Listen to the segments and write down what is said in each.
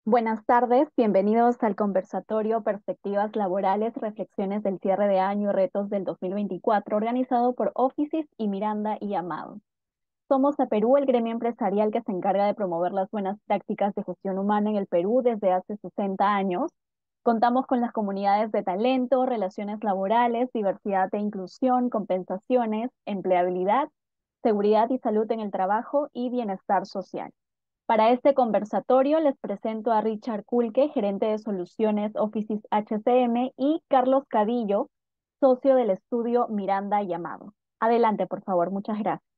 Buenas tardes, bienvenidos al conversatorio Perspectivas Laborales, Reflexiones del Cierre de Año y Retos del 2024, organizado por Oficis y Miranda y Amado. Somos a Perú, el gremio empresarial que se encarga de promover las buenas prácticas de gestión humana en el Perú desde hace 60 años. Contamos con las comunidades de talento, relaciones laborales, diversidad e inclusión, compensaciones, empleabilidad, seguridad y salud en el trabajo y bienestar social. Para este conversatorio les presento a Richard Kulke, gerente de soluciones Offices HCM, y Carlos Cadillo, socio del estudio Miranda y Amado. Adelante, por favor. Muchas gracias.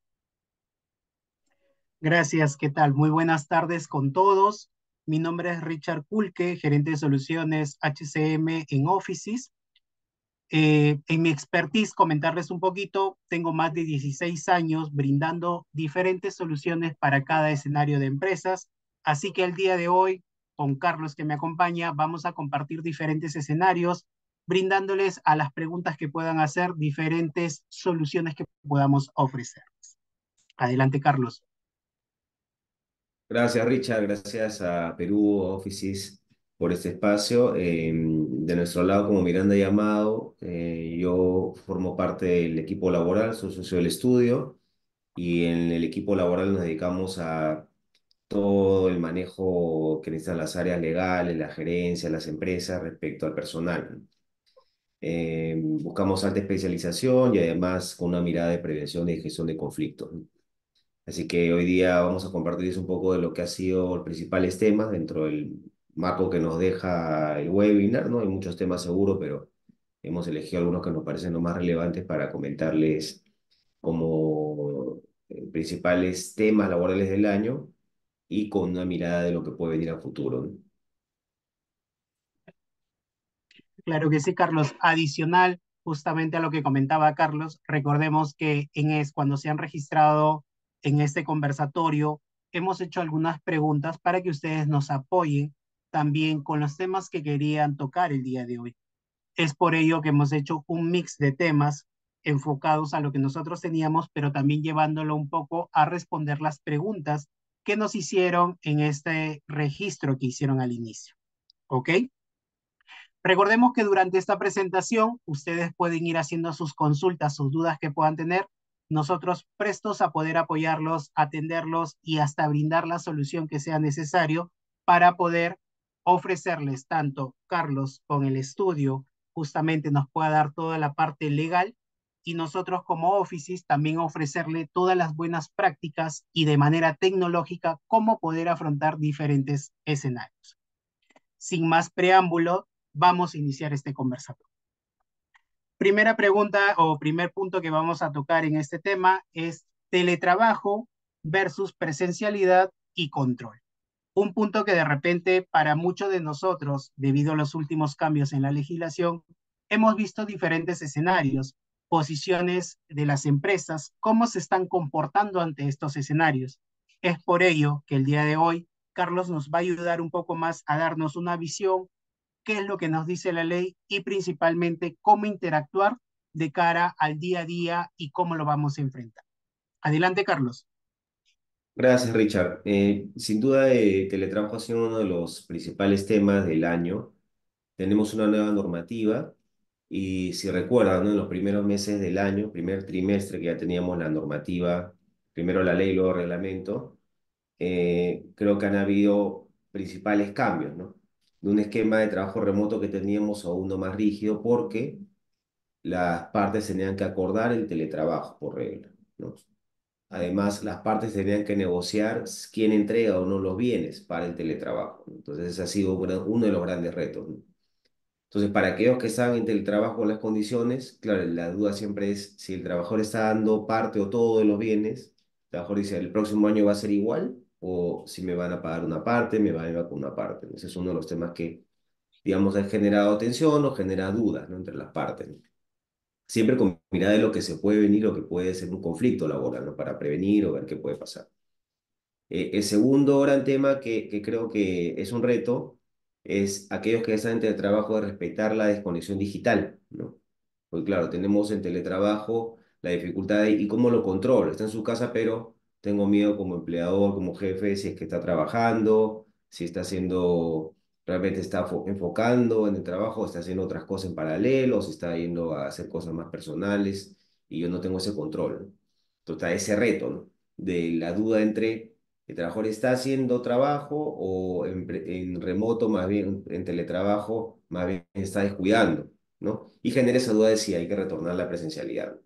Gracias, ¿qué tal? Muy buenas tardes con todos. Mi nombre es Richard Kulke, gerente de soluciones HCM en Offices. En mi expertise, comentarles un poquito, tengo más de 16 años brindando diferentes soluciones para cada escenario de empresas. Así que el día de hoy, con Carlos que me acompaña, vamos a compartir diferentes escenarios, brindándoles a las preguntas que puedan hacer diferentes soluciones que podamos ofrecer. Adelante, Carlos. Gracias, Richard. Gracias a Perú Offices por este espacio. De nuestro lado, como Miranda Llamado, yo formo parte del equipo laboral, soy socio del estudio y en el equipo laboral nos dedicamos a todo el manejo que necesitan las áreas legales, la gerencia, las empresas respecto al personal. Buscamos alta especialización y además con una mirada de prevención y gestión de conflictos. Así que hoy día vamos a compartirles un poco de lo que ha sido los principales temas dentro del marco que nos deja el webinar, ¿no? Hay muchos temas seguro, pero hemos elegido algunos que nos parecen los más relevantes para comentarles como principales temas laborales del año y con una mirada de lo que puede venir a futuro, ¿no? Claro que sí, Carlos. Adicional, justamente a lo que comentaba Carlos, recordemos que cuando se han registrado en este conversatorio, hemos hecho algunas preguntas para que ustedes nos apoyen también con los temas que querían tocar el día de hoy. Es por ello que hemos hecho un mix de temas enfocados a lo que nosotros teníamos, pero también llevándolo un poco a responder las preguntas que nos hicieron en este registro que hicieron al inicio. ¿Ok? Recordemos que durante esta presentación ustedes pueden ir haciendo sus consultas, sus dudas que puedan tener. Nosotros prestos a poder apoyarlos, atenderlos y hasta brindar la solución que sea necesario para poder ofrecerles tanto Carlos con el estudio, justamente nos pueda dar toda la parte legal y nosotros como Offices también ofrecerle todas las buenas prácticas y de manera tecnológica cómo poder afrontar diferentes escenarios. Sin más preámbulo, vamos a iniciar este conversatorio. Primera pregunta o primer punto que vamos a tocar en este tema es teletrabajo versus presencialidad y control. Un punto que de repente para muchos de nosotros, debido a los últimos cambios en la legislación, hemos visto diferentes escenarios, posiciones de las empresas, cómo se están comportando ante estos escenarios. Es por ello que el día de hoy Carlos nos va a ayudar un poco más a darnos una visión, qué es lo que nos dice la ley y principalmente cómo interactuar de cara al día a día y cómo lo vamos a enfrentar. Adelante, Carlos. Gracias, Richard. Sin duda, teletrabajo ha sido uno de los principales temas del año. Tenemos una nueva normativa y si recuerdan, ¿no? En los primeros meses del año, primer trimestre que ya teníamos la normativa, primero la ley, luego el reglamento, creo que han habido principales cambios, ¿no? De un esquema de trabajo remoto que teníamos a uno más rígido porque las partes tenían que acordar el teletrabajo por regla, ¿no? Además, las partes tenían que negociar quién entrega o no los bienes para el teletrabajo, ¿no? Entonces, ese ha sido uno de los grandes retos, ¿no? Entonces, para aquellos que están en teletrabajo en las condiciones, claro, la duda siempre es si el trabajador está dando parte o todo de los bienes. El trabajador dice, ¿el próximo año va a ser igual? O si me van a pagar una parte, me van a llevar con una parte. Ese es uno de los temas que, digamos, ha generado tensión o genera dudas, ¿no? Entre las partes, ¿no? Siempre con mirada de lo que se puede venir o que puede ser un conflicto laboral, ¿no? Para prevenir o ver qué puede pasar. El segundo gran tema que creo que es un reto es aquellos que están en teletrabajo de respetar la desconexión digital, ¿no? Porque claro, tenemos en teletrabajo la dificultad de ¿y cómo lo controlo? Está en su casa, pero tengo miedo como empleador, como jefe, si es que está trabajando, Si está haciendo, realmente está enfocando en el trabajo, o está haciendo otras cosas en paralelo, o si está yendo a hacer cosas más personales y yo no tengo ese control, ¿no? Entonces está ese reto, ¿no? De la duda entre el trabajador está haciendo trabajo o en remoto, más bien en teletrabajo, más bien está descuidando, ¿no? Y genera esa duda de si hay que retornar a la presencialidad.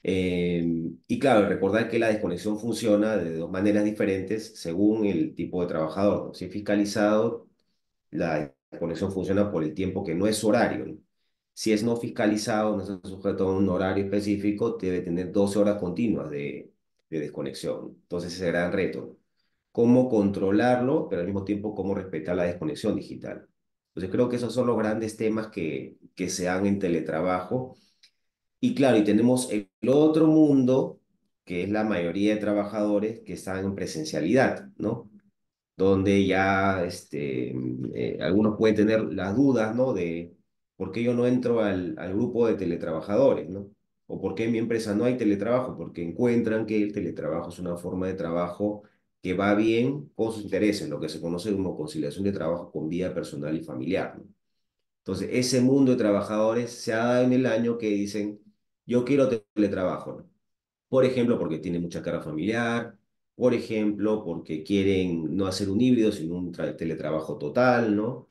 Y claro, recordar que la desconexión funciona de dos maneras diferentes según el tipo de trabajador, ¿no? Si es fiscalizado, la desconexión funciona por el tiempo que no es horario, ¿no? Si es no fiscalizado, no está sujeto a un horario específico, debe tener 12 horas continuas de desconexión. Entonces, ese es el gran reto, ¿no? Cómo controlarlo, pero al mismo tiempo cómo respetar la desconexión digital. Entonces, creo que esos son los grandes temas que se dan en teletrabajo. Y claro, y tenemos el otro mundo, que es la mayoría de trabajadores que están en presencialidad, ¿no? Donde ya algunos pueden tener las dudas, ¿no? De por qué yo no entro al grupo de teletrabajadores, ¿no? O por qué en mi empresa no hay teletrabajo, porque encuentran que el teletrabajo es una forma de trabajo que va bien con sus intereses, lo que se conoce como conciliación de trabajo con vida personal y familiar, ¿no? Entonces, ese mundo de trabajadores se ha dado en el año que dicen, yo quiero teletrabajo, ¿no? Por ejemplo, porque tienen mucha carga familiar, por ejemplo, porque quieren no hacer un híbrido, sino un teletrabajo total, ¿no?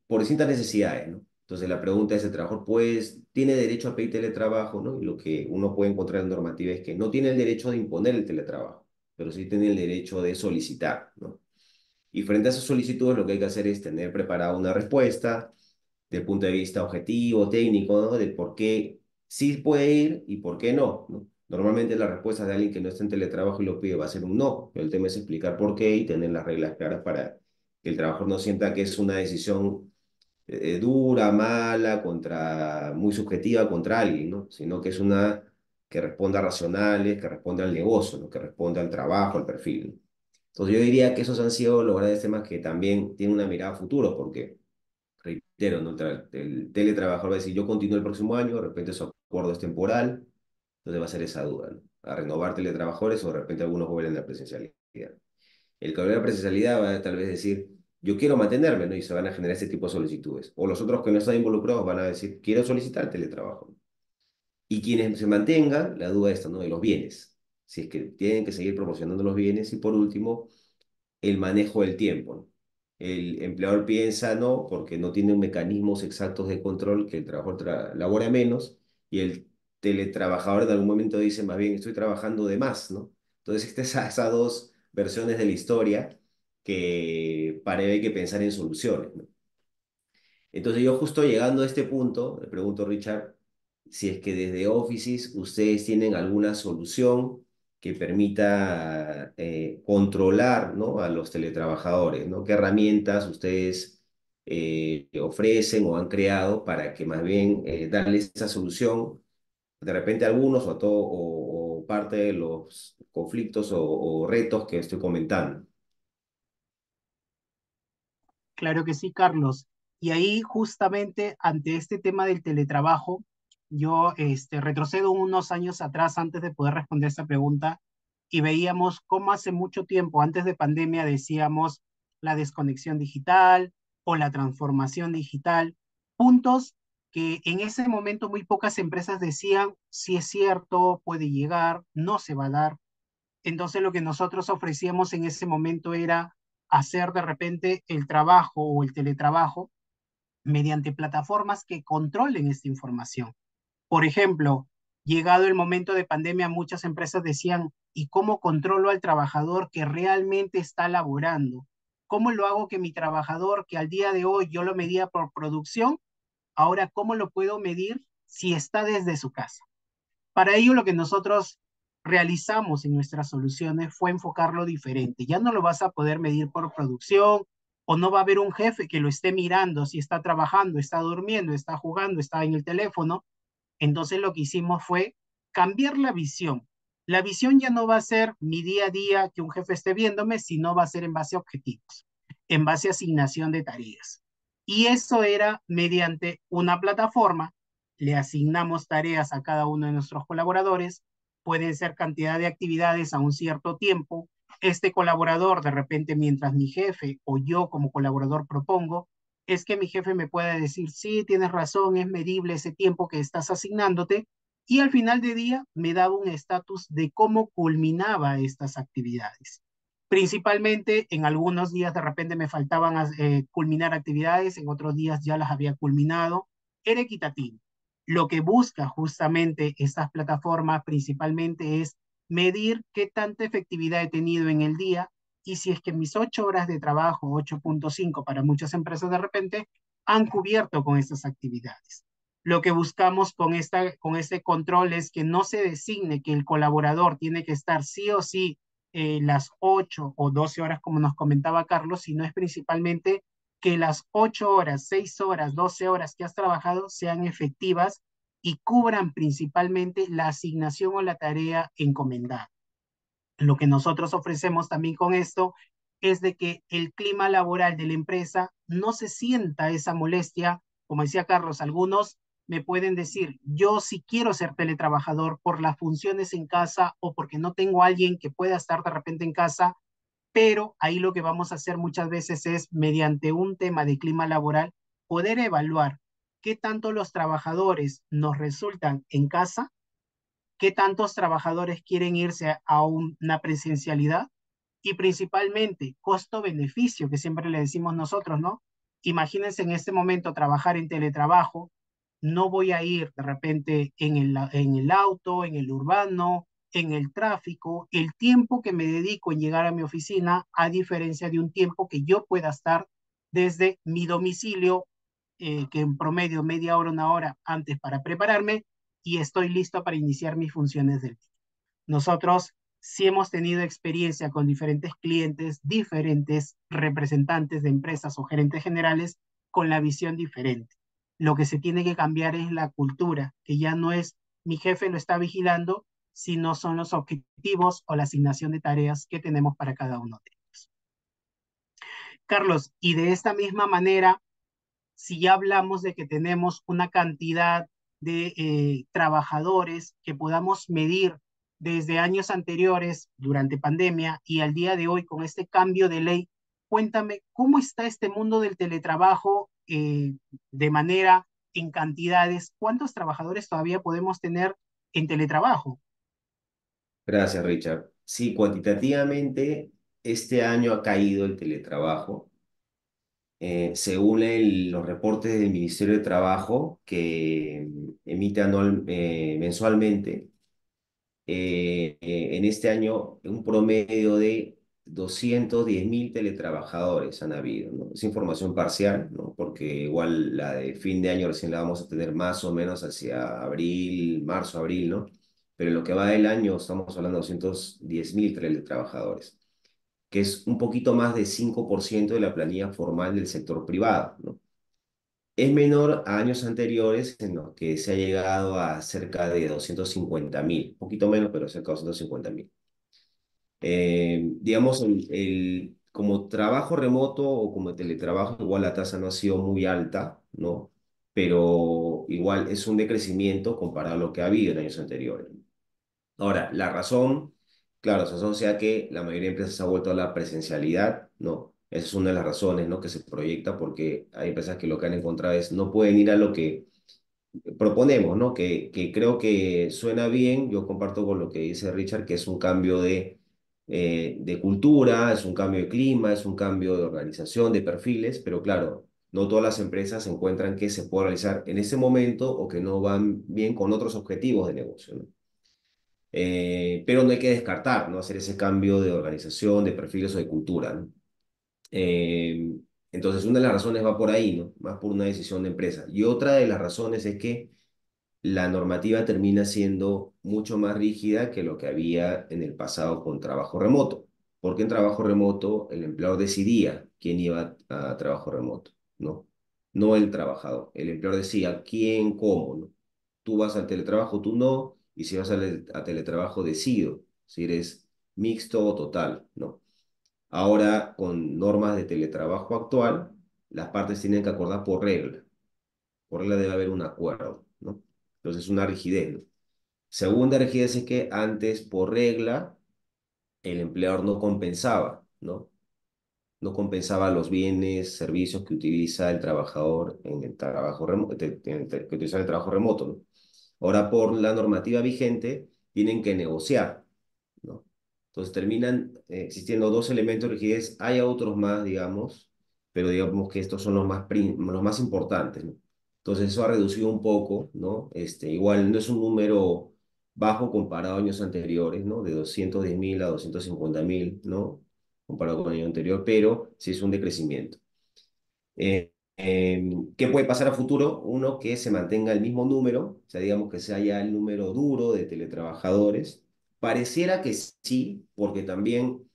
Por distintas necesidades, ¿no? Entonces, la pregunta es, ¿el trabajador pues tiene derecho a pedir teletrabajo, ¿no? Y lo que uno puede encontrar en normativa es que no tiene el derecho de imponer el teletrabajo, pero sí tiene el derecho de solicitar, ¿no? Y frente a esas solicitudes, lo que hay que hacer es tener preparada una respuesta del punto de vista objetivo, técnico, ¿no? De por qué sí puede ir y por qué no, ¿no? Normalmente la respuesta de alguien que no está en teletrabajo y lo pide va a ser un no, pero el tema es explicar por qué y tener las reglas claras para que el trabajador no sienta que es una decisión dura, mala, muy subjetiva contra alguien, ¿no? Sino que es una que responda a racionales, que responda al negocio, ¿no? Que responda al trabajo, al perfil, ¿no? Entonces yo diría que esos han sido los grandes temas que también tienen una mirada a futuro, porque, reitero, ¿no? El teletrabajador va a decir, yo continúo el próximo año, de repente su acuerdo es temporal, entonces va a ser esa duda, ¿no? A renovar teletrabajadores o de repente algunos vuelven a la presencialidad. El que vuelve a la presencialidad va a tal vez decir, yo quiero mantenerme, ¿no? Y se van a generar este tipo de solicitudes. O los otros que no están involucrados van a decir, quiero solicitar teletrabajo. Y quienes se mantengan, la duda esta, ¿no? De los bienes. Si es que tienen que seguir proporcionando los bienes. Y por último, el manejo del tiempo, ¿no? El empleador piensa, no, porque no tiene mecanismos exactos de control, que el trabajador labora menos y el teletrabajador en algún momento dice, más bien, estoy trabajando de más, ¿no? Entonces, esas dos versiones de la historia que para ello hay que pensar en soluciones, ¿no? Entonces yo justo llegando a este punto, le pregunto a Richard si es que desde Offices ustedes tienen alguna solución que permita controlar, ¿no? A los teletrabajadores, ¿no? ¿Qué herramientas ustedes ofrecen o han creado para que más bien darles esa solución de repente a algunos o a todo o parte de los conflictos o retos que estoy comentando? Claro que sí, Carlos. Y ahí justamente ante este tema del teletrabajo, yo retrocedo unos años atrás antes de poder responder esta pregunta y veíamos cómo hace mucho tiempo, antes de pandemia, decíamos la desconexión digital o la transformación digital, puntos que en ese momento muy pocas empresas decían, si es cierto, puede llegar, no se va a dar. Entonces lo que nosotros ofrecíamos en ese momento era hacer de repente el trabajo o el teletrabajo mediante plataformas que controlen esta información. Por ejemplo, llegado el momento de pandemia, muchas empresas decían, ¿y cómo controlo al trabajador que realmente está laborando? ¿Cómo lo hago que mi trabajador, que al día de hoy yo lo medía por producción, ahora cómo lo puedo medir si está desde su casa? Para ello, lo que nosotros realizamos en nuestras soluciones fue enfocarlo diferente. Ya no lo vas a poder medir por producción o no va a haber un jefe que lo esté mirando si está trabajando, está durmiendo, está jugando, está en el teléfono. Entonces lo que hicimos fue cambiar la visión. La visión ya no va a ser mi día a día que un jefe esté viéndome, sino va a ser en base a objetivos, en base a asignación de tareas. Y eso era mediante una plataforma, le asignamos tareas a cada uno de nuestros colaboradores, pueden ser cantidad de actividades a un cierto tiempo, este colaborador, de repente, mientras mi jefe o yo como colaborador propongo, es que mi jefe me pueda decir, sí, tienes razón, es medible ese tiempo que estás asignándote, y al final de día me daba un estatus de cómo culminaba estas actividades. Principalmente en algunos días de repente me faltaban culminar actividades, en otros días ya las había culminado. Era equitativo. Lo que busca justamente estas plataformas principalmente es medir qué tanta efectividad he tenido en el día y si es que mis 8 horas de trabajo, 8.5 para muchas empresas de repente, han cubierto con estas actividades. Lo que buscamos con este control es que no se designe que el colaborador tiene que estar sí o sí las 8 o 12 horas, como nos comentaba Carlos, sino es principalmente que las 8 horas, 6 horas, 12 horas que has trabajado sean efectivas y cubran principalmente la asignación o la tarea encomendada. Lo que nosotros ofrecemos también con esto es de que el clima laboral de la empresa no se sienta esa molestia. Como decía Carlos, algunos me pueden decir, yo sí quiero ser teletrabajador por las funciones en casa o porque no tengo a alguien que pueda estar de repente en casa, pero ahí lo que vamos a hacer muchas veces es, mediante un tema de clima laboral, poder evaluar qué tanto los trabajadores nos resultan en casa, qué tantos trabajadores quieren irse a una presencialidad y principalmente costo-beneficio, que siempre le decimos nosotros, ¿no? Imagínense en este momento trabajar en teletrabajo, no voy a ir de repente en el auto, en el urbano, en el tráfico, el tiempo que me dedico en llegar a mi oficina, a diferencia de un tiempo que yo pueda estar desde mi domicilio, que en promedio media hora, una hora antes para prepararme y estoy listo para iniciar mis funciones del día. Nosotros sí hemos tenido experiencia con diferentes clientes, diferentes representantes de empresas o gerentes generales con la visión diferente. Lo que se tiene que cambiar es la cultura, que ya no es mi jefe lo está vigilando, sino son los objetivos o la asignación de tareas que tenemos para cada uno de ellos. Carlos, y de esta misma manera, si ya hablamos de que tenemos una cantidad de trabajadores que podamos medir desde años anteriores, durante pandemia y al día de hoy con este cambio de ley, cuéntame cómo está este mundo del teletrabajo de manera en cantidades, ¿cuántos trabajadores todavía podemos tener en teletrabajo? Gracias, Richard. Sí, cuantitativamente, este año ha caído el teletrabajo. Según los reportes del Ministerio de Trabajo que emite mensualmente, en este año un promedio de 210.000 teletrabajadores han habido, ¿no? Es información parcial, ¿no? Porque igual la de fin de año recién la vamos a tener más o menos hacia abril, marzo, abril, ¿no? Pero en lo que va del año estamos hablando de 210.000 teletrabajadores, que es un poquito más de 5% de la planilla formal del sector privado, ¿no? Es menor a años anteriores en los que se ha llegado a cerca de 250.000, un poquito menos, pero cerca de 250.000. Digamos, como trabajo remoto o como teletrabajo, igual la tasa no ha sido muy alta, ¿no? Pero igual es un decrecimiento comparado a lo que ha habido en años anteriores. Ahora, la razón, claro, se asocia a que la mayoría de empresas se ha vuelto a la presencialidad, ¿no? Esa es una de las razones, ¿no? Que se proyecta porque hay empresas que lo que han encontrado es no pueden ir a lo que proponemos, ¿no? Que creo que suena bien, yo comparto con lo que dice Richard, que es un cambio de cultura, es un cambio de clima, es un cambio de organización, de perfiles, pero claro, no todas las empresas encuentran que se puede realizar en ese momento o que no van bien con otros objetivos de negocio, ¿no? Pero no hay que descartar, ¿no? Hacer ese cambio de organización, de perfiles o de cultura, ¿no? Eh, entonces, una de las razones va por ahí, ¿no? Más por una decisión de empresa. Y otra de las razones es que la normativa termina siendo mucho más rígida que lo que había en el pasado con trabajo remoto. Porque en trabajo remoto el empleador decidía quién iba a trabajo remoto, ¿no? No el trabajador. El empleador decía quién, cómo, ¿no? Tú vas al teletrabajo, tú no, y si vas a teletrabajo, decido si eres mixto o total, ¿no? Ahora, con normas de teletrabajo actual, las partes tienen que acordar por regla. Por regla debe haber un acuerdo, ¿no? Entonces, una rigidez, ¿no? Segunda rigidez es que antes, por regla, el empleador no compensaba, ¿no? No compensaba los bienes, servicios que utiliza el trabajador en el trabajo remoto, que utiliza en el trabajo remoto, ¿no? Ahora, por la normativa vigente, tienen que negociar, ¿no? Entonces terminan existiendo dos elementos de rigidez. Hay otros más, digamos, pero digamos que estos son los más importantes, ¿no? Entonces eso ha reducido un poco, ¿no? Igual no es un número bajo comparado a años anteriores, ¿no? De 210.000 a 250.000, ¿no? Comparado con el año anterior, pero sí es un decrecimiento. ¿Qué puede pasar a futuro? Uno, que se mantenga el mismo número, o sea, digamos que sea ya el número duro de teletrabajadores. Pareciera que sí, porque también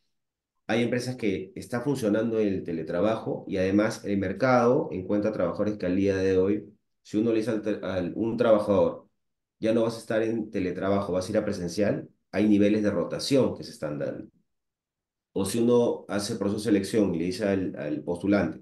hay empresas que está funcionando el teletrabajo y además el mercado encuentra trabajadores que al día de hoy, si uno le dice un trabajador, ya no vas a estar en teletrabajo, vas a ir a presencial, hay niveles de rotación que se están dando. O si uno hace proceso de selección y le dice al postulante,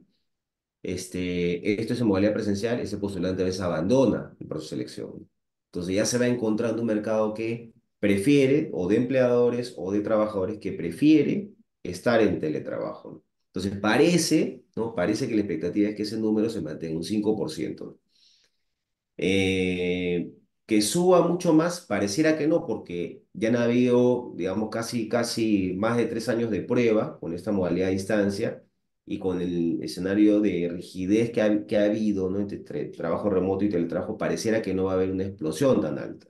esto es en modalidad presencial, ese postulante a veces abandona el proceso de selección. Entonces ya se va encontrando un mercado que prefiere, o de empleadores o de trabajadores que prefiere estar en teletrabajo, ¿no? Entonces parece, ¿no? Parece que la expectativa es que ese número se mantenga un 5%. Que suba mucho más, pareciera que no, porque ya han habido, digamos, casi más de 3 años de prueba con esta modalidad de distancia y con el escenario de rigidez que ha habido, ¿no? Entre trabajo remoto y teletrabajo, pareciera que no va a haber una explosión tan alta.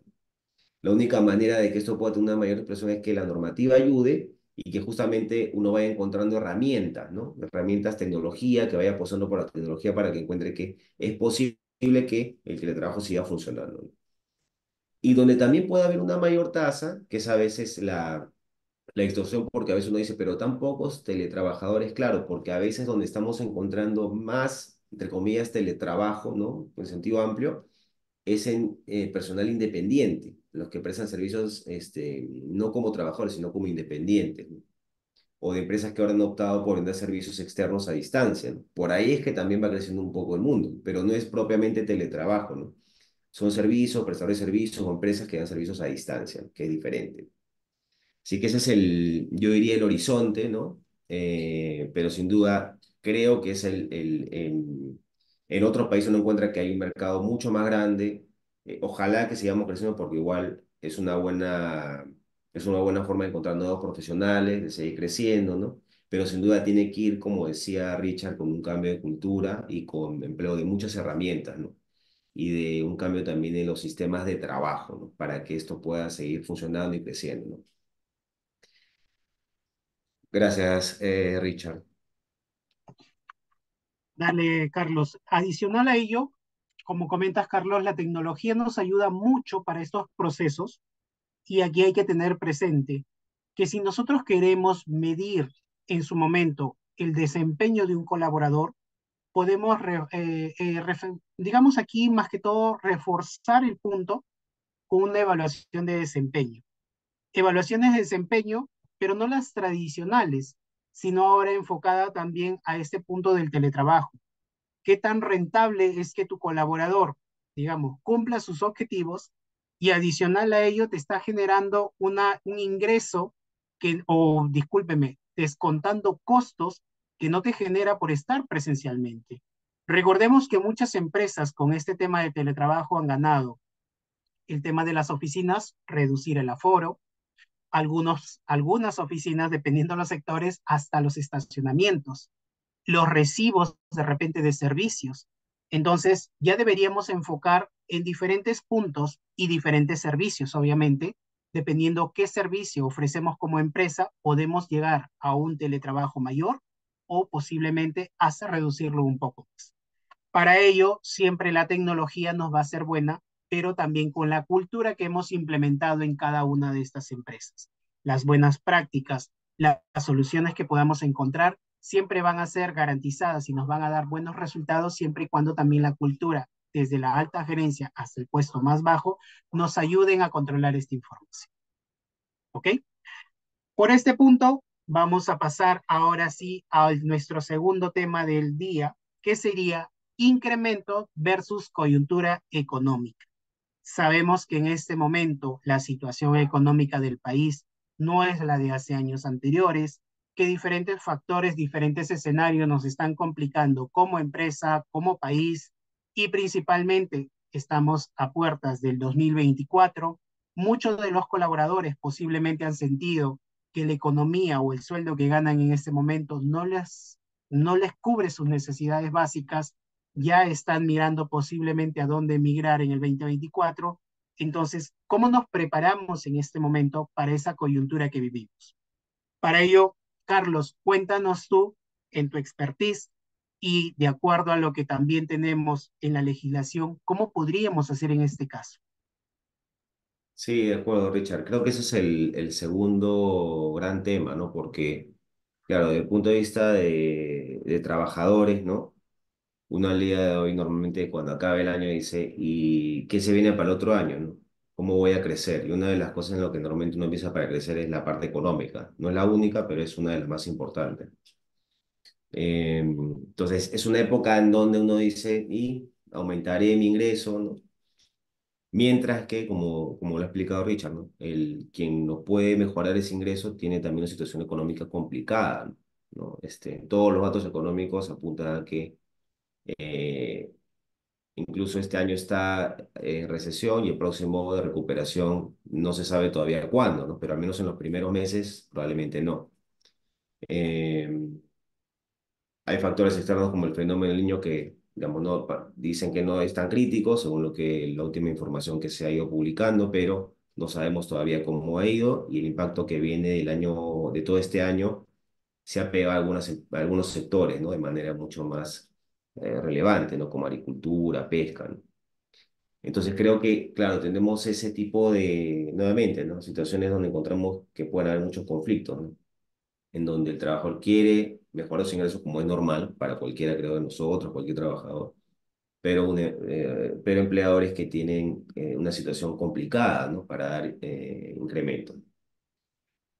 La única manera de que esto pueda tener una mayor expresión es que la normativa ayude y que justamente uno vaya encontrando herramientas, ¿no? Herramientas, tecnología, que vaya apostando por la tecnología para que encuentre que es posible que el teletrabajo siga funcionando, ¿no? Y donde también puede haber una mayor tasa, que es a veces la extorsión, porque a veces uno dice, pero tan pocos teletrabajadores, claro, porque a veces donde estamos encontrando más, entre comillas, teletrabajo, ¿no? En sentido amplio, es en personal independiente, los que prestan servicios no como trabajadores, sino como independientes, ¿no? O de empresas que ahora han optado por vender servicios externos a distancia, ¿no? Por ahí es que también va creciendo un poco el mundo, pero no es propiamente teletrabajo, ¿no? Son servicios, prestadores de servicios o empresas que dan servicios a distancia, que es diferente. Así que ese es yo diría el horizonte, ¿no? Pero sin duda creo que es en otros países uno encuentra que hay un mercado mucho más grande. Ojalá que sigamos creciendo porque igual es una buena forma de encontrar nuevos profesionales, de seguir creciendo, ¿no? Pero sin duda tiene que ir, como decía Richard, con un cambio de cultura y con empleo de muchas herramientas, ¿no? Y de un cambio también en los sistemas de trabajo, ¿no? Para que esto pueda seguir funcionando y creciendo, ¿no? Gracias, Richard. Dale, Carlos. Adicional a ello, como comentas, Carlos, la tecnología nos ayuda mucho para estos procesos y aquí hay que tener presente que si nosotros queremos medir en su momento el desempeño de un colaborador, podemos, digamos aquí, más que todo, reforzar el punto con una evaluación de desempeño. Evaluaciones de desempeño, pero no las tradicionales, sino ahora enfocada también a este punto del teletrabajo. ¿Qué tan rentable es que tu colaborador, digamos, cumpla sus objetivos y adicional a ello te está generando un ingreso o discúlpeme, descontando costos que no te genera por estar presencialmente? Recordemos que muchas empresas con este tema de teletrabajo han ganado el tema de las oficinas, reducir el aforo, algunas oficinas, dependiendo de los sectores, hasta los estacionamientos, los recibos de repente de servicios. Entonces, ya deberíamos enfocar en diferentes puntos y diferentes servicios, obviamente, dependiendo qué servicio ofrecemos como empresa, podemos llegar a un teletrabajo mayor o posiblemente hasta reducirlo un poco más. Para ello, siempre la tecnología nos va a ser buena, pero también con la cultura que hemos implementado en cada una de estas empresas. Las buenas prácticas, las soluciones que podamos encontrar, siempre van a ser garantizadas y nos van a dar buenos resultados siempre y cuando también la cultura, desde la alta gerencia hasta el puesto más bajo, nos ayuden a controlar esta información. ¿Ok? Por este punto, vamos a pasar ahora sí a nuestro segundo tema del día, que sería incremento versus coyuntura económica. Sabemos que en este momento la situación económica del país no es la de hace años anteriores, que diferentes factores, diferentes escenarios nos están complicando como empresa, como país y principalmente estamos a puertas del 2024. Muchos de los colaboradores posiblemente han sentido que la economía o el sueldo que ganan en este momento no les cubre sus necesidades básicas, ya están mirando posiblemente a dónde emigrar en el 2024. Entonces, ¿cómo nos preparamos en este momento para esa coyuntura que vivimos? Para ello, Carlos, cuéntanos tú en tu expertise y de acuerdo a lo que también tenemos en la legislación, ¿cómo podríamos hacer en este caso? Sí, de acuerdo, Richard. Creo que ese es el segundo gran tema, ¿no? Porque, claro, desde el punto de vista de trabajadores, ¿no? Uno al día de hoy normalmente cuando acaba el año dice, ¿y qué se viene para el otro año, ¿no? ¿Cómo voy a crecer? Y una de las cosas en lo que normalmente uno empieza para crecer es la parte económica. No es la única, pero es una de las más importantes. Entonces, es una época en donde uno dice, y aumentaré mi ingreso, ¿no? Mientras que, como lo ha explicado Richard, ¿no? Quien no puede mejorar ese ingreso tiene también una situación económica complicada, ¿no? Todos los datos económicos apuntan a que eh, incluso este año está en recesión y el próximo de recuperación no se sabe todavía cuándo, ¿no? Pero al menos en los primeros meses probablemente no. Eh, Hay factores externos como el fenómeno del niño que, digamos, no, dicen que no es tan crítico, según la última información que se ha ido publicando, pero no sabemos todavía cómo ha ido y el impacto que viene de todo este año se ha pegado a algunos sectores, ¿no? De manera mucho más relevante, ¿no? Como agricultura, pesca, ¿no? Entonces creo que, claro, tenemos ese tipo de, nuevamente, ¿no? Situaciones donde encontramos que pueden haber muchos conflictos, ¿no? En donde el trabajador quiere mejorar sus ingresos como es normal para cualquiera, creo, de nosotros, cualquier trabajador, pero empleadores que tienen una situación complicada, ¿no? Para dar incremento.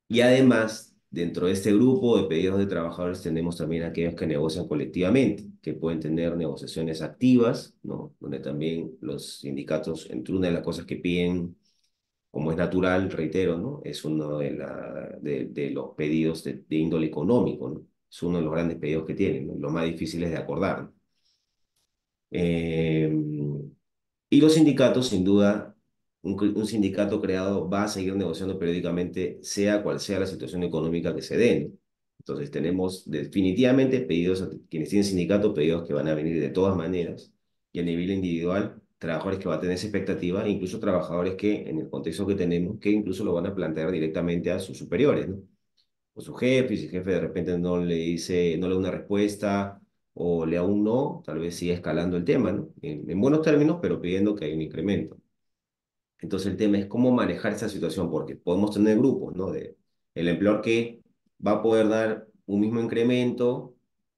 Y además, dentro de este grupo de pedidos de trabajadores tenemos también aquellos que negocian colectivamente, que pueden tener negociaciones activas, ¿no? Donde también los sindicatos, entre una de las cosas que piden como es natural, reitero, ¿no? Es uno de los pedidos de índole económico, ¿no? Es uno de los grandes pedidos que tienen, ¿no? Los más difíciles de acordar, ¿no? Eh, y los sindicatos, sin duda, un sindicato creado va a seguir negociando periódicamente, sea cual sea la situación económica que se dé, ¿no? Entonces tenemos definitivamente pedidos, a quienes tienen sindicato, pedidos que van a venir de todas maneras, y a nivel individual, trabajadores que van a tener esa expectativa, e incluso trabajadores que, en el contexto que tenemos, que incluso lo van a plantear directamente a sus superiores, ¿no? O su jefe, y si el jefe de repente no le dice, no le da una respuesta o le da un no, tal vez siga escalando el tema, ¿no? En buenos términos, pero pidiendo que haya un incremento. Entonces el tema es cómo manejar esa situación, porque podemos tener grupos, ¿no? El empleador que va a poder dar un mismo incremento,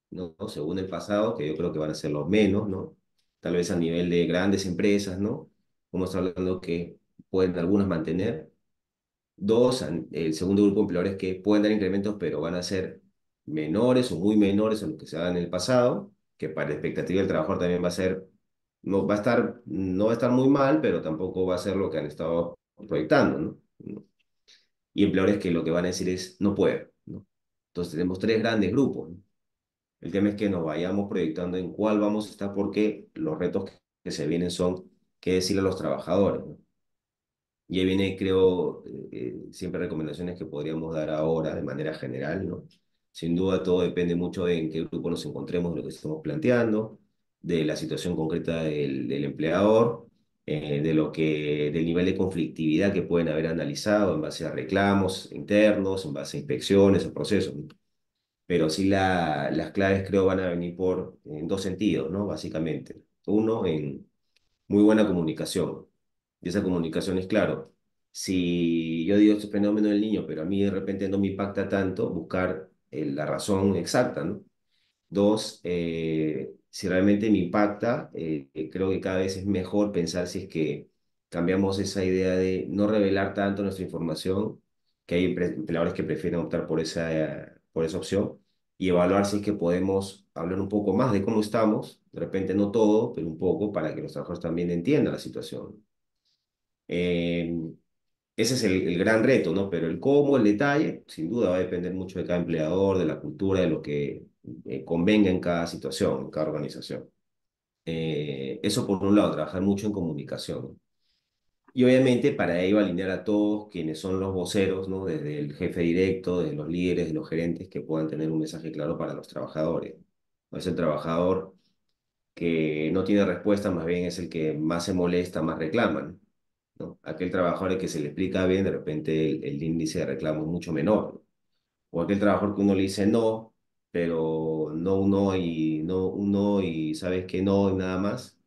¿no? Según el pasado, que yo creo que van a ser los menos, ¿no? Tal vez a nivel de grandes empresas, ¿no? Vamos hablando que pueden algunas mantener. Dos, el segundo grupo de empleadores que pueden dar incrementos, pero van a ser menores o muy menores a los que se daban en el pasado, que para la expectativa del trabajador también va a ser, no va a estar muy mal, pero tampoco va a ser lo que han estado proyectando, ¿no? Y empleadores que lo que van a decir es, no puedo, ¿no? Entonces tenemos tres grandes grupos, ¿no? El tema es que nos vayamos proyectando en cuál vamos a estar, porque los retos que se vienen son qué decirle a los trabajadores, ¿no? Y ahí viene, creo, siempre recomendaciones que podríamos dar ahora de manera general, ¿no? Sin duda todo depende mucho de en qué grupo nos encontremos, de lo que estamos planteando, de la situación concreta del empleador, del nivel de conflictividad que pueden haber analizado en base a reclamos internos, en base a inspecciones, a procesos, ¿no? Pero sí las claves creo van a venir en dos sentidos, ¿no? Básicamente. Uno, en muy buena comunicación. Y esa comunicación es claro. Si yo digo este fenómeno del niño, pero a mí de repente no me impacta tanto, buscar la razón exacta, ¿no? Dos, si realmente me impacta, creo que cada vez es mejor pensar si es que cambiamos esa idea de no revelar tanto nuestra información, que hay empleadores que prefieren optar por esa opción, y evaluar si es que podemos hablar un poco más de cómo estamos, de repente no todo, pero un poco, para que los trabajadores también entiendan la situación. Eh, ese es el gran reto, ¿no? Pero el cómo, el detalle, sin duda va a depender mucho de cada empleador, de la cultura, de lo que convenga en cada situación, en cada organización. Eso por un lado, trabajar mucho en comunicación, ¿no? Y obviamente para ello alinear a todos quienes son los voceros, ¿no? Desde el jefe directo, de los líderes, de los gerentes, que puedan tener un mensaje claro para los trabajadores. No es el trabajador que no tiene respuesta, más bien es el que más se molesta, más reclama, ¿no? Aquel trabajador que se le explica bien, de repente el índice de reclamo es mucho menor, ¿no? O aquel trabajador que uno le dice no, pero no uno y no uno y sabes que no y nada más,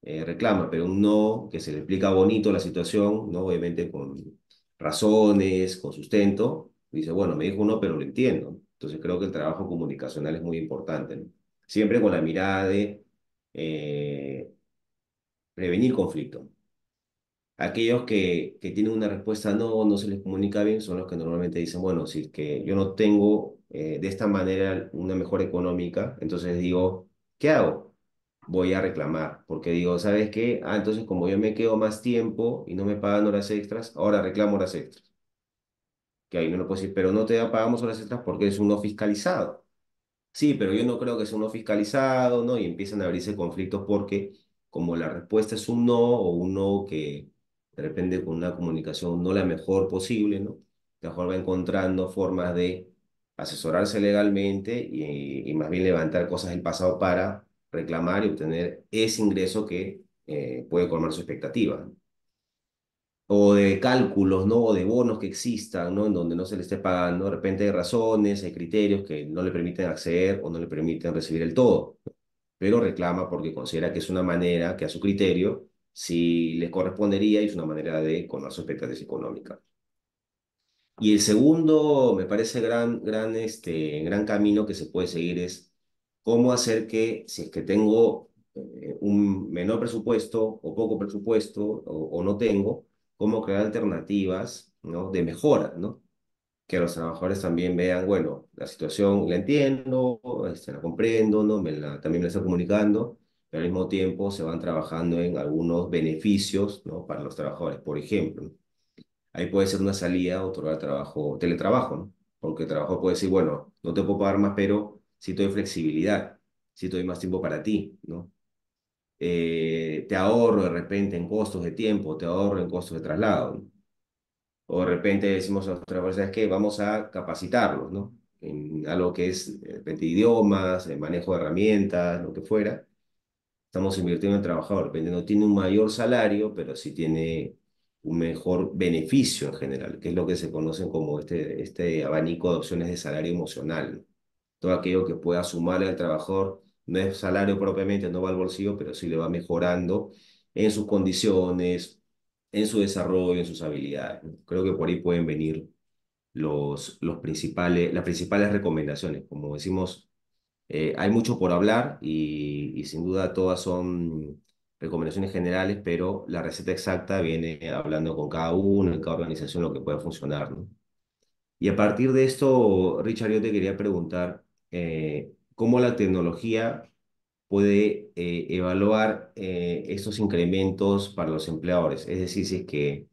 reclama, pero un no que se le explica bonito la situación, ¿no? Obviamente con razones, con sustento, dice, bueno, me dijo no, pero lo entiendo. Entonces creo que el trabajo comunicacional es muy importante, ¿no? Siempre con la mirada de eh, prevenir conflicto. Aquellos que tienen una respuesta no, no se les comunica bien, son los que normalmente dicen, bueno, si es que yo no tengo de esta manera una mejora económica, entonces digo, ¿qué hago? Voy a reclamar, porque digo, ¿sabes qué? Ah, entonces como yo me quedo más tiempo y no me pagan horas extras, ahora reclamo horas extras. Que ahí no lo puedo decir, pero no te pagamos horas extras porque es un no fiscalizado. Sí, pero yo no creo que sea un no fiscalizado, ¿no? Y empiezan a abrirse conflictos porque como la respuesta es un no o un no que de repente con una comunicación no la mejor posible, ¿no? Mejor va encontrando formas de asesorarse legalmente y más bien levantar cosas del pasado para reclamar y obtener ese ingreso que puede colmar su expectativa, ¿no? O de cálculos, ¿no? O de bonos que existan, ¿no? En donde no se le esté pagando. De repente hay razones, hay criterios que no le permiten acceder o no le permiten recibir el todo, pero reclama porque considera que es una manera que a su criterio sí le correspondería y es una manera de conocer su expectativa económica. Y el segundo, me parece gran camino que se puede seguir es cómo hacer que, si es que tengo un menor presupuesto o poco presupuesto o no tengo, cómo crear alternativas, ¿no? De mejora, ¿no? Que los trabajadores también vean, bueno, la situación la entiendo, la comprendo, ¿no? También me la estoy comunicando, pero al mismo tiempo se van trabajando en algunos beneficios, ¿no? Para los trabajadores. Por ejemplo, ahí puede ser una salida, otorgar trabajo, teletrabajo, ¿no? Porque el trabajador puede decir, bueno, no te puedo pagar más, pero sí te doy flexibilidad, sí te doy más tiempo para ti, ¿no? Te ahorro de repente en costos de tiempo, te ahorro en costos de traslado, ¿no? O de repente decimos a los trabajadores, ¿sabes qué? Vamos a capacitarlos, ¿no? En algo que es, de repente, idiomas, el manejo de herramientas, lo que fuera. Estamos invirtiendo en el trabajador. De repente no tiene un mayor salario, pero sí tiene un mejor beneficio en general, que es lo que se conocen como este abanico de opciones de salario emocional, ¿no? Todo aquello que pueda sumarle al trabajador, no es salario propiamente, no va al bolsillo, pero sí le va mejorando en sus condiciones, en su desarrollo, en sus habilidades, ¿no? Creo que por ahí pueden venir las principales recomendaciones. Como decimos, hay mucho por hablar y sin duda todas son recomendaciones generales, pero la receta exacta viene hablando con cada uno, en cada organización, lo que pueda funcionar, ¿no? Y a partir de esto, Richard, yo te quería preguntar, ¿cómo la tecnología puede evaluar estos incrementos para los empleadores? Es decir, si es que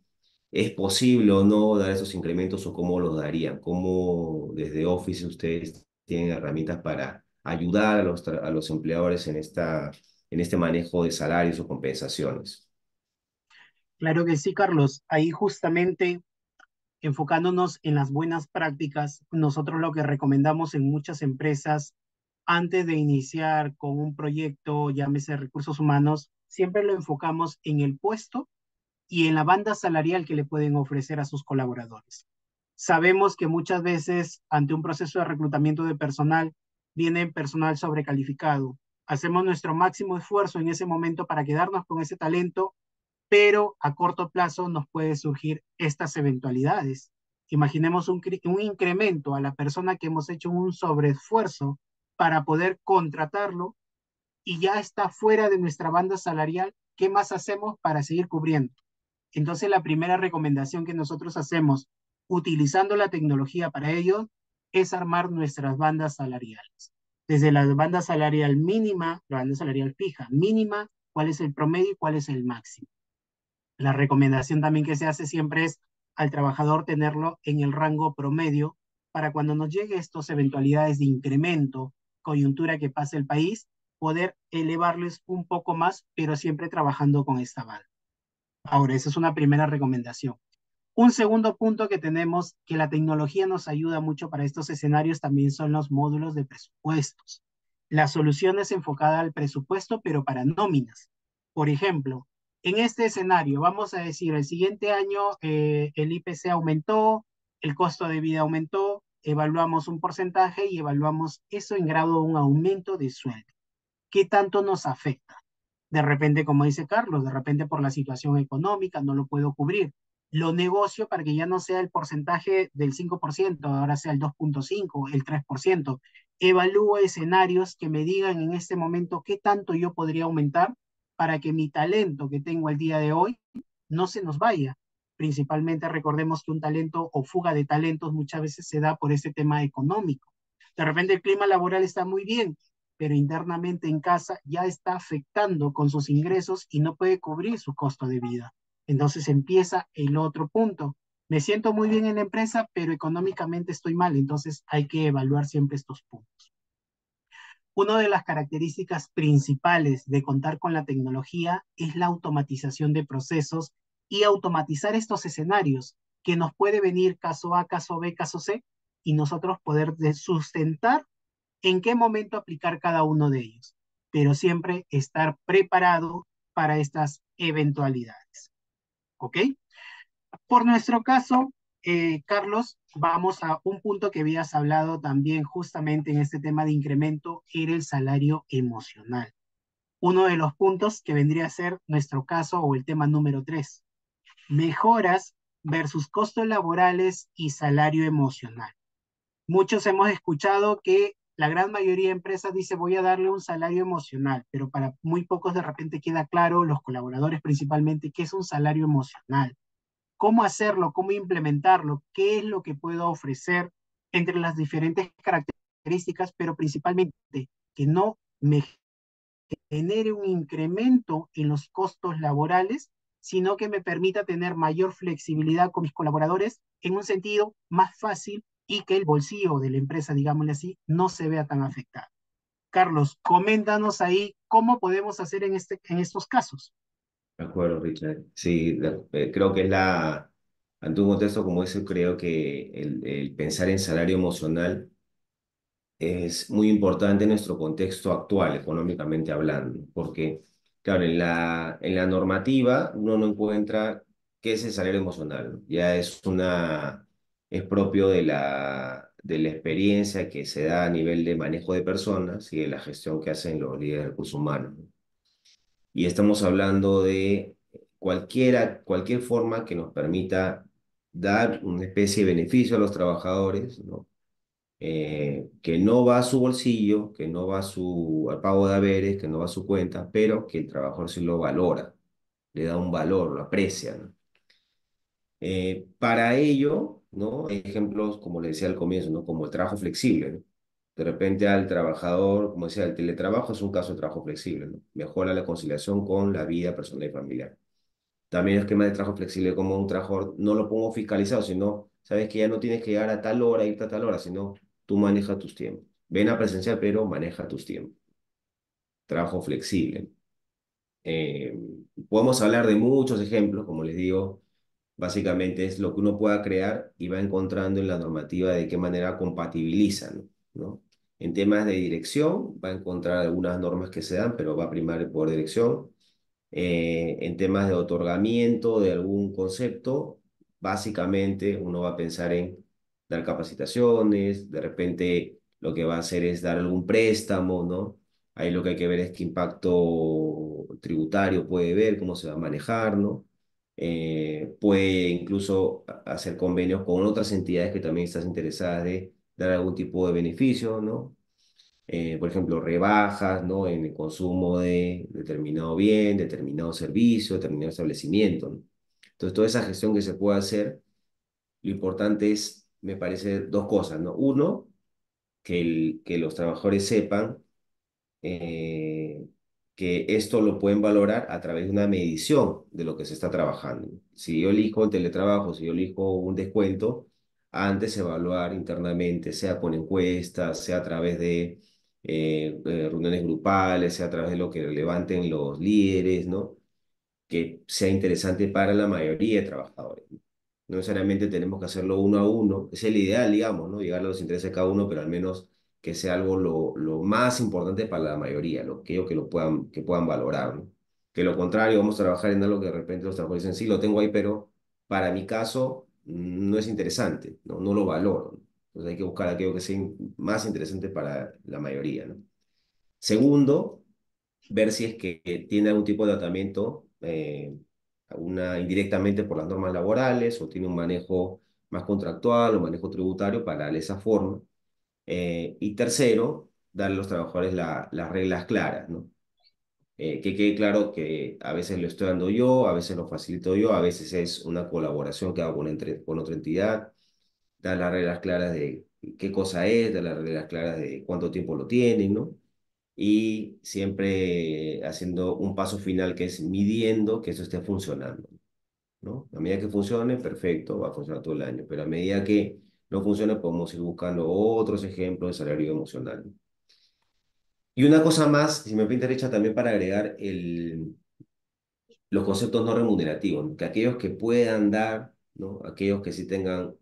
es posible o no dar esos incrementos o cómo los darían, cómo desde Office ustedes tienen herramientas para ayudar a a los empleadores en en este manejo de salarios o compensaciones. Claro que sí, Carlos. Ahí justamente enfocándonos en las buenas prácticas, nosotros lo que recomendamos en muchas empresas antes de iniciar con un proyecto, llámese recursos humanos, siempre lo enfocamos en el puesto y en la banda salarial que le pueden ofrecer a sus colaboradores. Sabemos que muchas veces ante un proceso de reclutamiento de personal viene personal sobrecalificado. Hacemos nuestro máximo esfuerzo en ese momento para quedarnos con ese talento, pero a corto plazo nos puede surgir estas eventualidades. Imaginemos un incremento a la persona que hemos hecho un sobreesfuerzo para poder contratarlo y ya está fuera de nuestra banda salarial. ¿Qué más hacemos para seguir cubriendo? Entonces, la primera recomendación que nosotros hacemos utilizando la tecnología para ello es armar nuestras bandas salariales. Desde la banda salarial mínima, la banda salarial fija, mínima, cuál es el promedio y cuál es el máximo. La recomendación también que se hace siempre es al trabajador tenerlo en el rango promedio para cuando nos llegue estas eventualidades de incremento, coyuntura que pase el país, poder elevarles un poco más, pero siempre trabajando con esta bala. Ahora, esa es una primera recomendación. Un segundo punto que tenemos, que la tecnología nos ayuda mucho para estos escenarios, también son los módulos de presupuestos. La solución es enfocada al presupuesto, pero para nóminas. Por ejemplo, en este escenario, vamos a decir, el siguiente año el IPC aumentó, el costo de vida aumentó, evaluamos un porcentaje y evaluamos eso en grado de un aumento de sueldo. ¿Qué tanto nos afecta? De repente, como dice Carlos, de repente por la situación económica no lo puedo cubrir. Lo negocio para que ya no sea el porcentaje del 5%, ahora sea el 2,5%, el 3%. Evalúo escenarios que me digan en este momento qué tanto yo podría aumentar para que mi talento que tengo el día de hoy no se nos vaya. Principalmente recordemos que un talento o fuga de talentos muchas veces se da por ese tema económico. De repente el clima laboral está muy bien, pero internamente en casa ya está afectando con sus ingresos y no puede cubrir su costo de vida. Entonces empieza el otro punto. Me siento muy bien en la empresa, pero económicamente estoy mal, entonces hay que evaluar siempre estos puntos. Una de las características principales de contar con la tecnología es la automatización de procesos y automatizar estos escenarios que nos puede venir caso A, caso B, caso C, y nosotros poder sustentar en qué momento aplicar cada uno de ellos, pero siempre estar preparado para estas eventualidades. ¿Ok? Por nuestro caso, Carlos, vamos a un punto que habías hablado también justamente en este tema de incremento, era el salario emocional. Uno de los puntos que vendría a ser nuestro caso o el tema número 3, mejoras versus costos laborales y salario emocional. Muchos hemos escuchado que la gran mayoría de empresas dice voy a darle un salario emocional, pero para muy pocos de repente queda claro, los colaboradores principalmente, qué es un salario emocional, cómo hacerlo, cómo implementarlo, qué es lo que puedo ofrecer entre las diferentes características, pero principalmente que no me genere un incremento en los costos laborales, sino que me permita tener mayor flexibilidad con mis colaboradores en un sentido más fácil y que el bolsillo de la empresa, digámosle así, no se vea tan afectado. Carlos, coméntanos ahí cómo podemos hacer en estos casos. De acuerdo, Richard. Sí, creo que es ante un contexto como ese, creo que el pensar en salario emocional es muy importante en nuestro contexto actual, económicamente hablando, porque, claro, en la normativa uno no encuentra qué es el salario emocional, ¿no? Ya es propio de la experiencia que se da a nivel de manejo de personas y de la gestión que hacen los líderes de recursos humanos, ¿no? Y estamos hablando de cualquier forma que nos permita dar una especie de beneficio a los trabajadores, ¿no? Que no va a su bolsillo, que no va al pago de haberes, que no va a su cuenta, pero que el trabajador sí lo valora, le da un valor, lo aprecia, ¿no? Para ello, ¿no? Hay ejemplos, como le decía al comienzo, ¿no? Como el trabajo flexible, ¿no? De repente al trabajador, como decía, el teletrabajo es un caso de trabajo flexible, ¿no? Mejora la conciliación con la vida personal y familiar. También el esquema de trabajo flexible, como un trabajador no lo pongo fiscalizado, sino sabes que ya no tienes que llegar a tal hora, irte a tal hora, sino tú manejas tus tiempos. Ven a presencial, pero maneja tus tiempos. Trabajo flexible. Eh, Podemos hablar de muchos ejemplos, como les digo, básicamente es lo que uno pueda crear y va encontrando en la normativa de qué manera compatibilizan, ¿no? En temas de dirección, va a encontrar algunas normas que se dan, pero va a primar el poder de dirección. En temas de otorgamiento de algún concepto, básicamente uno va a pensar en dar capacitaciones, de repente lo que va a hacer es dar algún préstamo, ¿no? Ahí lo que hay que ver es qué impacto tributario puede ver, cómo se va a manejar, ¿no? Puede incluso hacer convenios con otras entidades que también están interesadas de dar algún tipo de beneficio, ¿no? Por ejemplo, rebajas, ¿no? En el consumo de determinado bien, determinado servicio, determinado establecimiento, ¿no? Entonces, toda esa gestión que se puede hacer, lo importante es, me parece, dos cosas, ¿no? Uno, que los trabajadores sepan eh, que esto lo pueden valorar a través de una medición de lo que se está trabajando. Si yo elijo el teletrabajo, si yo elijo un descuento, antes evaluar internamente, sea con encuestas, sea a través de reuniones grupales, sea a través de lo que levanten los líderes, ¿no? Que sea interesante para la mayoría de trabajadores. No necesariamente tenemos que hacerlo uno a uno, es el ideal, digamos, ¿no? Llegar a los intereses de cada uno, pero al menos que sea algo lo más importante para la mayoría, lo que ellos que puedan valorar, ¿no? Que lo contrario, vamos a trabajar en algo que de repente los trabajadores dicen, sí, lo tengo ahí, pero para mi caso no es interesante, ¿no? No lo valoro, ¿no? Entonces hay que buscar aquello que sea más interesante para la mayoría, ¿no? Segundo, ver si es que tiene algún tipo de tratamiento indirectamente por las normas laborales o tiene un manejo más contractual o manejo tributario para darle esa forma. Y tercero, darle a los trabajadores las reglas claras, ¿no? Que quede claro que a veces lo estoy dando yo, a veces lo facilito yo, a veces es una colaboración que hago con otra entidad, dar las reglas claras de qué cosa es, dar las reglas claras de cuánto tiempo lo tienen, ¿no? Y siempre haciendo un paso final que es midiendo que eso esté funcionando, ¿no? A medida que funcione, perfecto, va a funcionar todo el año, pero a medida que no funcione, podemos ir buscando otros ejemplos de salario emocional. Y una cosa más, si me pinta derecha, también para agregar los conceptos no remunerativos, ¿no? Que aquellos que puedan dar, ¿no? Aquellos que sí tengan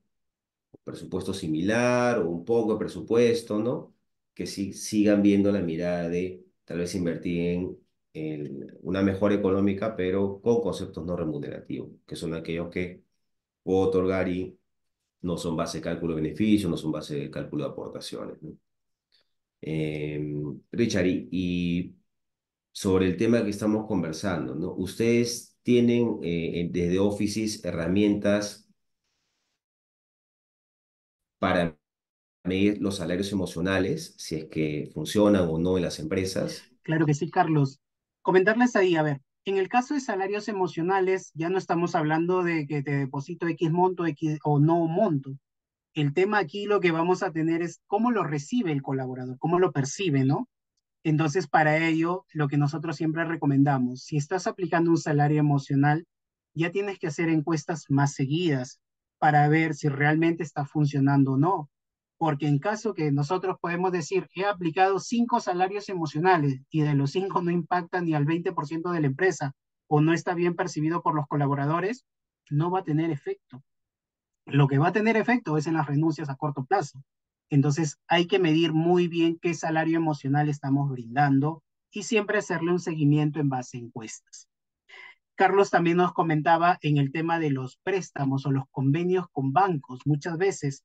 presupuesto similar o un poco de presupuesto, ¿no? Que sí sigan viendo la mirada de tal vez invertir en una mejora económica, pero con conceptos no remunerativos, que son aquellos que puedo otorgar y no son base de cálculo de beneficios, no son base de cálculo de aportaciones, ¿no? Richard, y sobre el tema que estamos conversando, ¿no? ¿Ustedes tienen desde Offices herramientas para medir los salarios emocionales, si es que funcionan o no en las empresas? Claro que sí, Carlos. Comentarles ahí, a ver, en el caso de salarios emocionales, ya no estamos hablando de que te deposito X monto X, o no monto. El tema aquí lo que vamos a tener es cómo lo recibe el colaborador, cómo lo percibe, ¿no? Entonces, para ello, lo que nosotros siempre recomendamos, si estás aplicando un salario emocional, ya tienes que hacer encuestas más seguidas para ver si realmente está funcionando o no. Porque en caso que nosotros podemos decir, he aplicado 5 salarios emocionales y de los 5 no impactan ni al 20% de la empresa o no está bien percibido por los colaboradores, no va a tener efecto. Lo que va a tener efecto es en las renuncias a corto plazo. Entonces hay que medir muy bien qué salario emocional estamos brindando y siempre hacerle un seguimiento en base a encuestas. Carlos también nos comentaba en el tema de los préstamos o los convenios con bancos. Muchas veces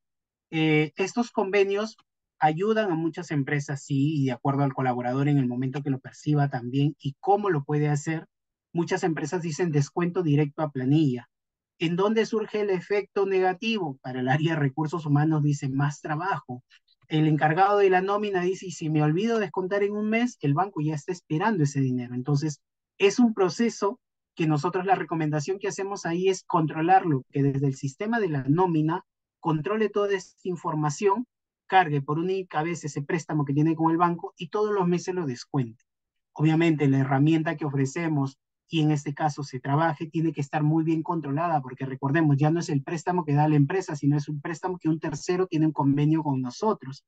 estos convenios ayudan a muchas empresas, sí, y de acuerdo al colaborador en el momento que lo perciba también y cómo lo puede hacer. Muchas empresas dicen descuento directo a planilla. ¿En dónde surge el efecto negativo? Para el área de recursos humanos dice más trabajo. El encargado de la nómina dice, y si me olvido descontar en un mes, el banco ya está esperando ese dinero. Entonces, es un proceso que nosotros la recomendación que hacemos ahí es controlarlo, que desde el sistema de la nómina controle toda esta información, cargue por única vez ese préstamo que tiene con el banco y todos los meses lo descuente. Obviamente la herramienta que ofrecemos y en este caso se trabaje tiene que estar muy bien controlada porque recordemos, ya no es el préstamo que da la empresa, sino es un préstamo que un tercero tiene un convenio con nosotros.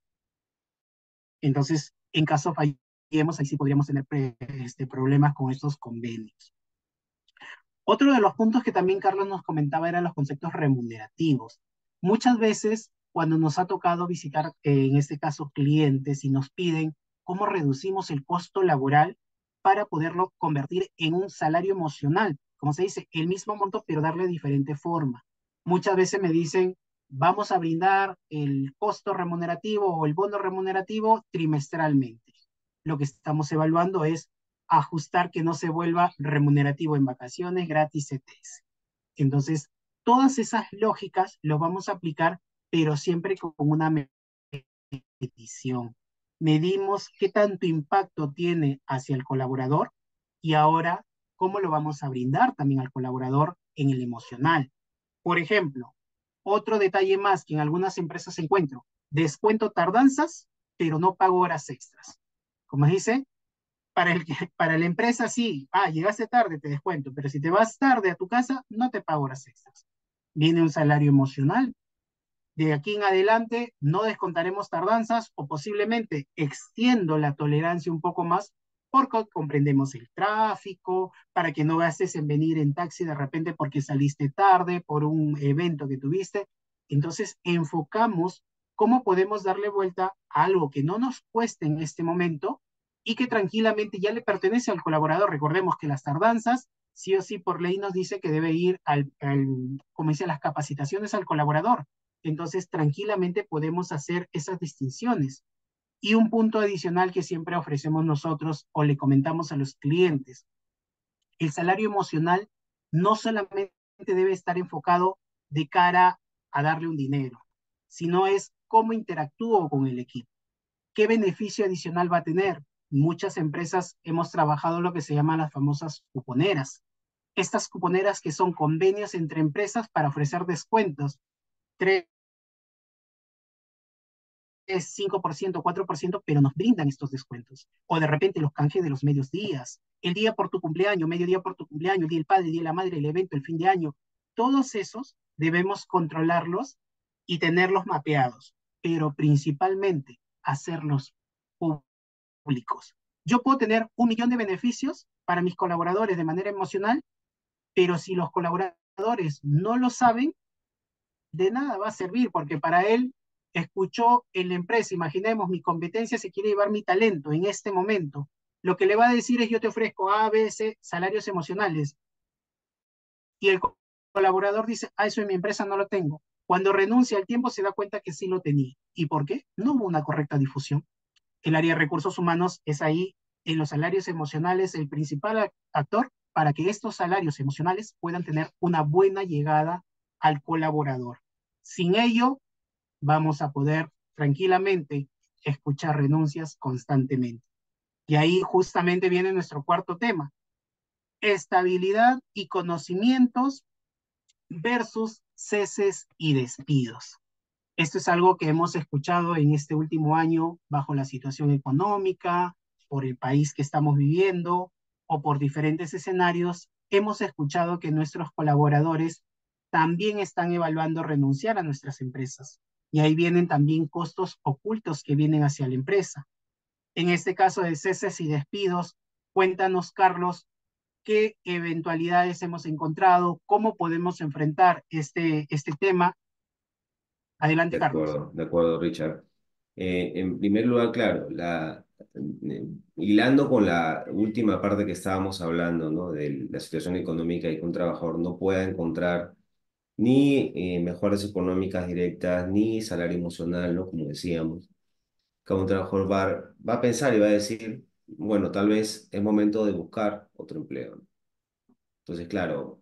Entonces, en caso fallemos, ahí sí podríamos tener problemas con estos convenios. Otro de los puntos que también Carlos nos comentaba eran los conceptos remunerativos. Muchas veces, cuando nos ha tocado visitar, en este caso, clientes y nos piden cómo reducimos el costo laboral para poderlo convertir en un salario emocional, como se dice, el mismo monto, pero darle diferente forma. Muchas veces me dicen, vamos a brindar el costo remunerativo o el bono remunerativo trimestralmente. Lo que estamos evaluando es ajustar que no se vuelva remunerativo en vacaciones, gratis, etc. Entonces, todas esas lógicas lo vamos a aplicar, pero siempre con una medición. Medimos qué tanto impacto tiene hacia el colaborador y ahora cómo lo vamos a brindar también al colaborador en el emocional. Por ejemplo, otro detalle más que en algunas empresas encuentro, descuento tardanzas, pero no pago horas extras. Como dice, para la empresa sí, llegaste tarde, te descuento, pero si te vas tarde a tu casa, no te pago horas extras. Viene un salario emocional. De aquí en adelante no descontaremos tardanzas o posiblemente extiendo la tolerancia un poco más porque comprendemos el tráfico, para que no gastes en venir en taxi de repente porque saliste tarde por un evento que tuviste. Entonces enfocamos cómo podemos darle vuelta a algo que no nos cueste en este momento y que tranquilamente ya le pertenece al colaborador. Recordemos que las tardanzas, sí o sí por ley nos dice que debe ir como dice, las capacitaciones al colaborador. Entonces, tranquilamente podemos hacer esas distinciones. Y un punto adicional que siempre ofrecemos nosotros o le comentamos a los clientes, el salario emocional no solamente debe estar enfocado de cara a darle un dinero, sino es cómo interactúo con el equipo, qué beneficio adicional va a tener. Muchas empresas hemos trabajado lo que se llaman las famosas cuponeras. Estas cuponeras que son convenios entre empresas para ofrecer descuentos, 3, 5%, 4%, pero nos brindan estos descuentos. O de repente los canjes de los medios días, el día por tu cumpleaños, medio día por tu cumpleaños, el día del padre, el día de la madre, el evento, el fin de año. Todos esos debemos controlarlos y tenerlos mapeados, pero principalmente hacerlos públicos. Yo puedo tener 1 millón de beneficios para mis colaboradores de manera emocional, pero si los colaboradores no lo saben, de nada va a servir, porque para él escuchó en la empresa, imaginemos, mi competencia se quiere llevar mi talento en este momento. Lo que le va a decir es yo te ofrezco A, B, C, salarios emocionales. Y el colaborador dice, eso en mi empresa no lo tengo. Cuando renuncia al tiempo se da cuenta que sí lo tenía. ¿Y por qué? No hubo una correcta difusión. El área de recursos humanos es ahí, en los salarios emocionales, el principal actor para que estos salarios emocionales puedan tener una buena llegada al colaborador. Sin ello, vamos a poder tranquilamente escuchar renuncias constantemente. Y ahí justamente viene nuestro cuarto tema, estabilidad y conocimientos versus ceses y despidos. Esto es algo que hemos escuchado en este último año bajo la situación económica, por el país que estamos viviendo o por diferentes escenarios. Hemos escuchado que nuestros colaboradores también están evaluando renunciar a nuestras empresas. Y ahí vienen también costos ocultos que vienen hacia la empresa. En este caso de ceses y despidos, cuéntanos, Carlos, qué eventualidades hemos encontrado, cómo podemos enfrentar este tema. Adelante, Carlos. De acuerdo, Richard. En primer lugar, claro, hilando con la última parte que estábamos hablando, ¿no? De la situación económica y que un trabajador no pueda encontrar ni mejoras económicas directas, ni salario emocional, ¿no? Como decíamos, que un trabajador va a pensar y va a decir, bueno, tal vez es momento de buscar otro empleo, ¿no? Entonces, claro,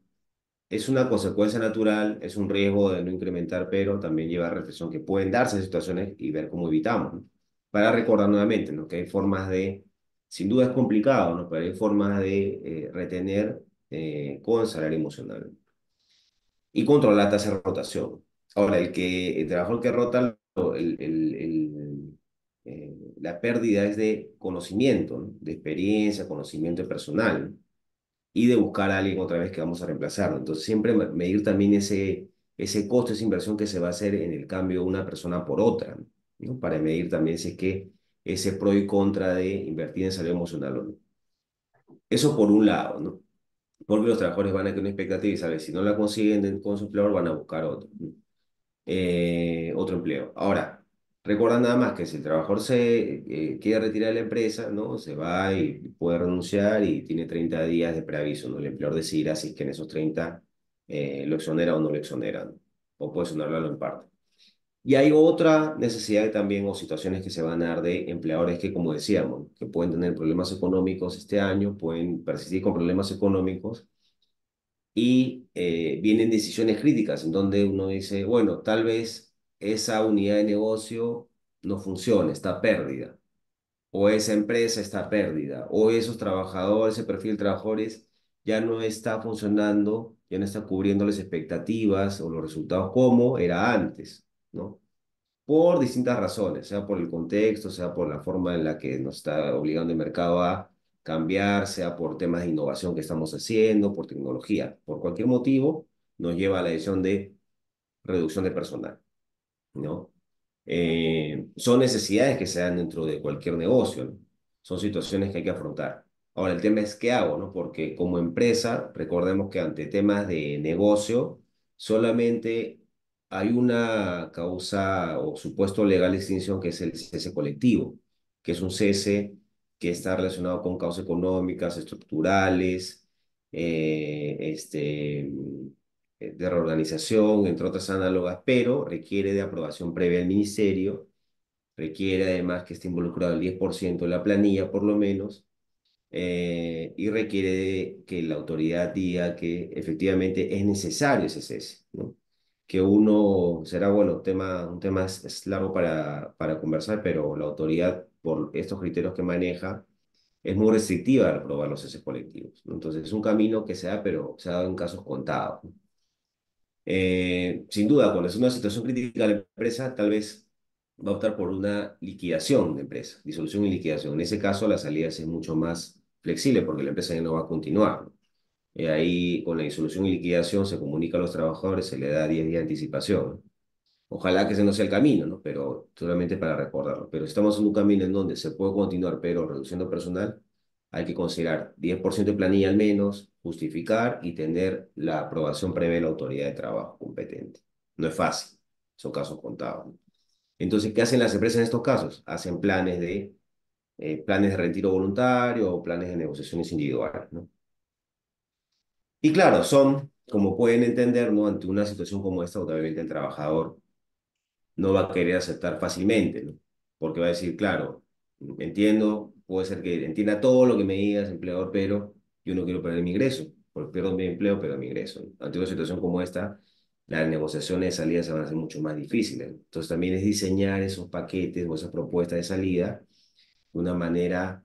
es una consecuencia natural, es un riesgo de no incrementar, pero también lleva a reflexión que pueden darse situaciones y ver cómo evitamos, ¿no? Para recordar nuevamente, ¿no? Que hay formas de, sin duda es complicado, ¿no? Pero hay formas de retener con salario emocional y controlar la tasa de rotación. Ahora, el trabajador que rota, la pérdida es de conocimiento, ¿no? De experiencia, conocimiento personal y de buscar a alguien otra vez que vamos a reemplazarlo. Entonces, siempre medir también ese costo, esa inversión que se va a hacer en el cambio de una persona por otra, ¿no? Para medir también si es que ese pro y contra de invertir en salud emocional o no. Eso por un lado, ¿no? Porque los trabajadores van a tener una expectativa y saben, si no la consiguen con su empleador, van a buscar otro, ¿no? Otro empleo. Ahora, recuerda nada más que si el trabajador se quiere retirar de la empresa, ¿no? Se va y puede renunciar y tiene 30 días de preaviso, ¿no? El empleador decidirá si es que en esos 30 lo exonera o no lo exonera, ¿no? O puede exonerarlo en parte. Y hay otra necesidad también o situaciones que se van a dar de empleadores que, como decíamos, que pueden tener problemas económicos este año, pueden persistir con problemas económicos y vienen decisiones críticas en donde uno dice, bueno, tal vez esa unidad de negocio no funciona, está pérdida, o esa empresa está pérdida, o esos trabajadores, ese perfil de trabajadores ya no está funcionando, ya no está cubriendo las expectativas o los resultados como era antes, ¿no? Por distintas razones, sea por el contexto, sea por la forma en la que nos está obligando el mercado a cambiar, sea por temas de innovación que estamos haciendo, por tecnología, por cualquier motivo, nos lleva a la decisión de reducción de personal, ¿no? Son necesidades que se dan dentro de cualquier negocio, ¿no? Son situaciones que hay que afrontar. Ahora, el tema es qué hago, ¿no? Porque como empresa, recordemos que ante temas de negocio, solamente hay una causa o supuesto legal de extinción que es el cese colectivo, que es un cese que está relacionado con causas económicas, estructurales, de reorganización, entre otras análogas, pero requiere de aprobación previa del ministerio, requiere además que esté involucrado el 10% de la planilla, por lo menos, y requiere de que la autoridad diga que efectivamente es necesario ese cese, ¿no? Que uno, será bueno, un tema es largo para conversar, pero la autoridad, por estos criterios que maneja, es muy restrictiva al aprobar los ceses colectivos, ¿no? Entonces es un camino que se da, pero se ha dado en casos contados, ¿no? Sin duda, cuando es una situación crítica de la empresa, tal vez va a optar por una liquidación de empresa, disolución y liquidación. En ese caso, la salida es mucho más flexible porque la empresa ya no va a continuar, ¿no? Ahí, con la disolución y liquidación, se comunica a los trabajadores, se le da 10 días de anticipación, ¿no? Ojalá que ese no sea el camino, ¿no? Pero solamente para recordarlo. Pero si estamos en un camino en donde se puede continuar, pero reduciendo personal, hay que considerar 10% de planilla al menos, justificar y tener la aprobación previa de la autoridad de trabajo competente. No es fácil, son casos contados, ¿no? Entonces, ¿qué hacen las empresas en estos casos? Hacen planes de retiro voluntario o planes de negociaciones individuales, ¿no? Y claro, son, como pueden entender, ¿no? Ante una situación como esta, obviamente el trabajador no va a querer aceptar fácilmente, ¿no? Porque va a decir, claro, entiendo, puede ser que entienda todo lo que me digas, empleador, pero yo no quiero perder mi ingreso, porque pierdo mi empleo, pero mi ingreso, ¿no? Ante una situación como esta, las negociaciones de salida se van a hacer mucho más difíciles, ¿no? Entonces también es diseñar esos paquetes o esas propuestas de salida de una manera,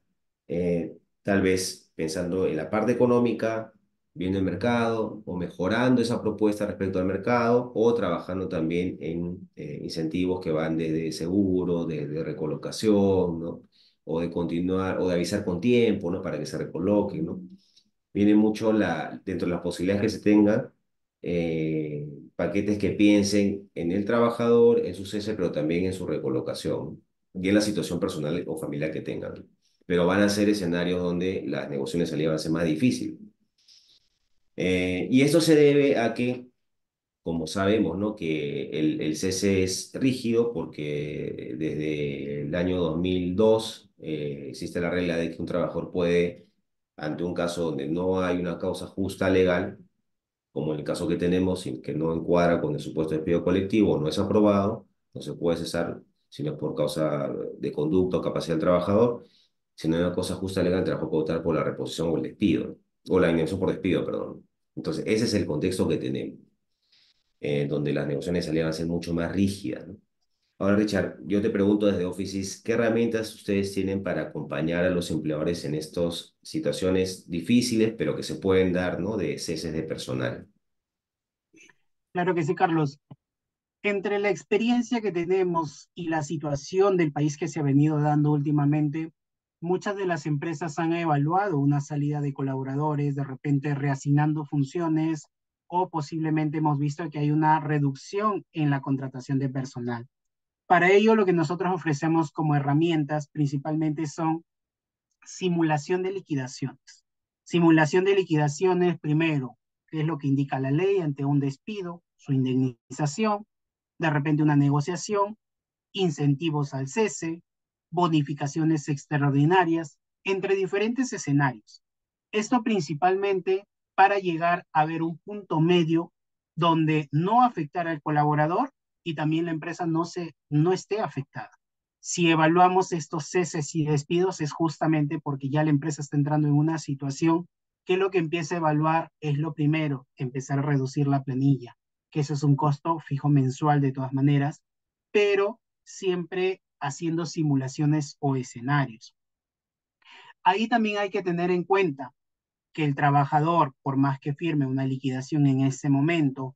tal vez pensando en la parte económica, viendo el mercado o mejorando esa propuesta respecto al mercado o trabajando también en incentivos que van desde seguro, de recolocación, ¿no? O de continuar o de avisar con tiempo, ¿no? Para que se recoloquen, ¿no? Viene mucho dentro de las posibilidades que se tengan, paquetes que piensen en el trabajador, en su cese, pero también en su recolocación y en la situación personal o familiar que tengan. Pero van a ser escenarios donde las negociaciones de salida van a ser más difíciles. Y esto se debe a que, como sabemos, ¿no? Que el cese es rígido porque desde el año 2002 existe la regla de que un trabajador puede, ante un caso donde no hay una causa justa legal, como en el caso que tenemos, sin que no encuadra con el supuesto despido colectivo o no es aprobado, no se puede cesar si no es por causa de conducta o capacidad del trabajador. Si no hay una causa justa legal, el trabajador puede optar por la reposición o el despido, o la indemnización por despido, perdón. Entonces, ese es el contexto que tenemos, donde las negociaciones de salida van a ser mucho más rígidas, ¿no? Ahora, Richard, yo te pregunto desde Offices, ¿qué herramientas ustedes tienen para acompañar a los empleadores en estas situaciones difíciles, pero que se pueden dar, ¿no? De ceses de personal. Claro que sí, Carlos. Entre la experiencia que tenemos y la situación del país que se ha venido dando últimamente, muchas de las empresas han evaluado una salida de colaboradores, de repente reasignando funciones, o posiblemente hemos visto que hay una reducción en la contratación de personal. Para ello, lo que nosotros ofrecemos como herramientas principalmente son simulación de liquidaciones. Simulación de liquidaciones, primero, qué es lo que indica la ley ante un despido, su indemnización, de repente una negociación, incentivos al cese, bonificaciones extraordinarias, entre diferentes escenarios. Esto principalmente para llegar a ver un punto medio donde no afectar al colaborador y también la empresa no esté afectada. Si evaluamos estos ceses y despidos es justamente porque ya la empresa está entrando en una situación que lo que empieza a evaluar es lo primero, empezar a reducir la planilla, que eso es un costo fijo mensual de todas maneras, pero siempre haciendo simulaciones o escenarios. Ahí también hay que tener en cuenta que el trabajador, por más que firme una liquidación en ese momento,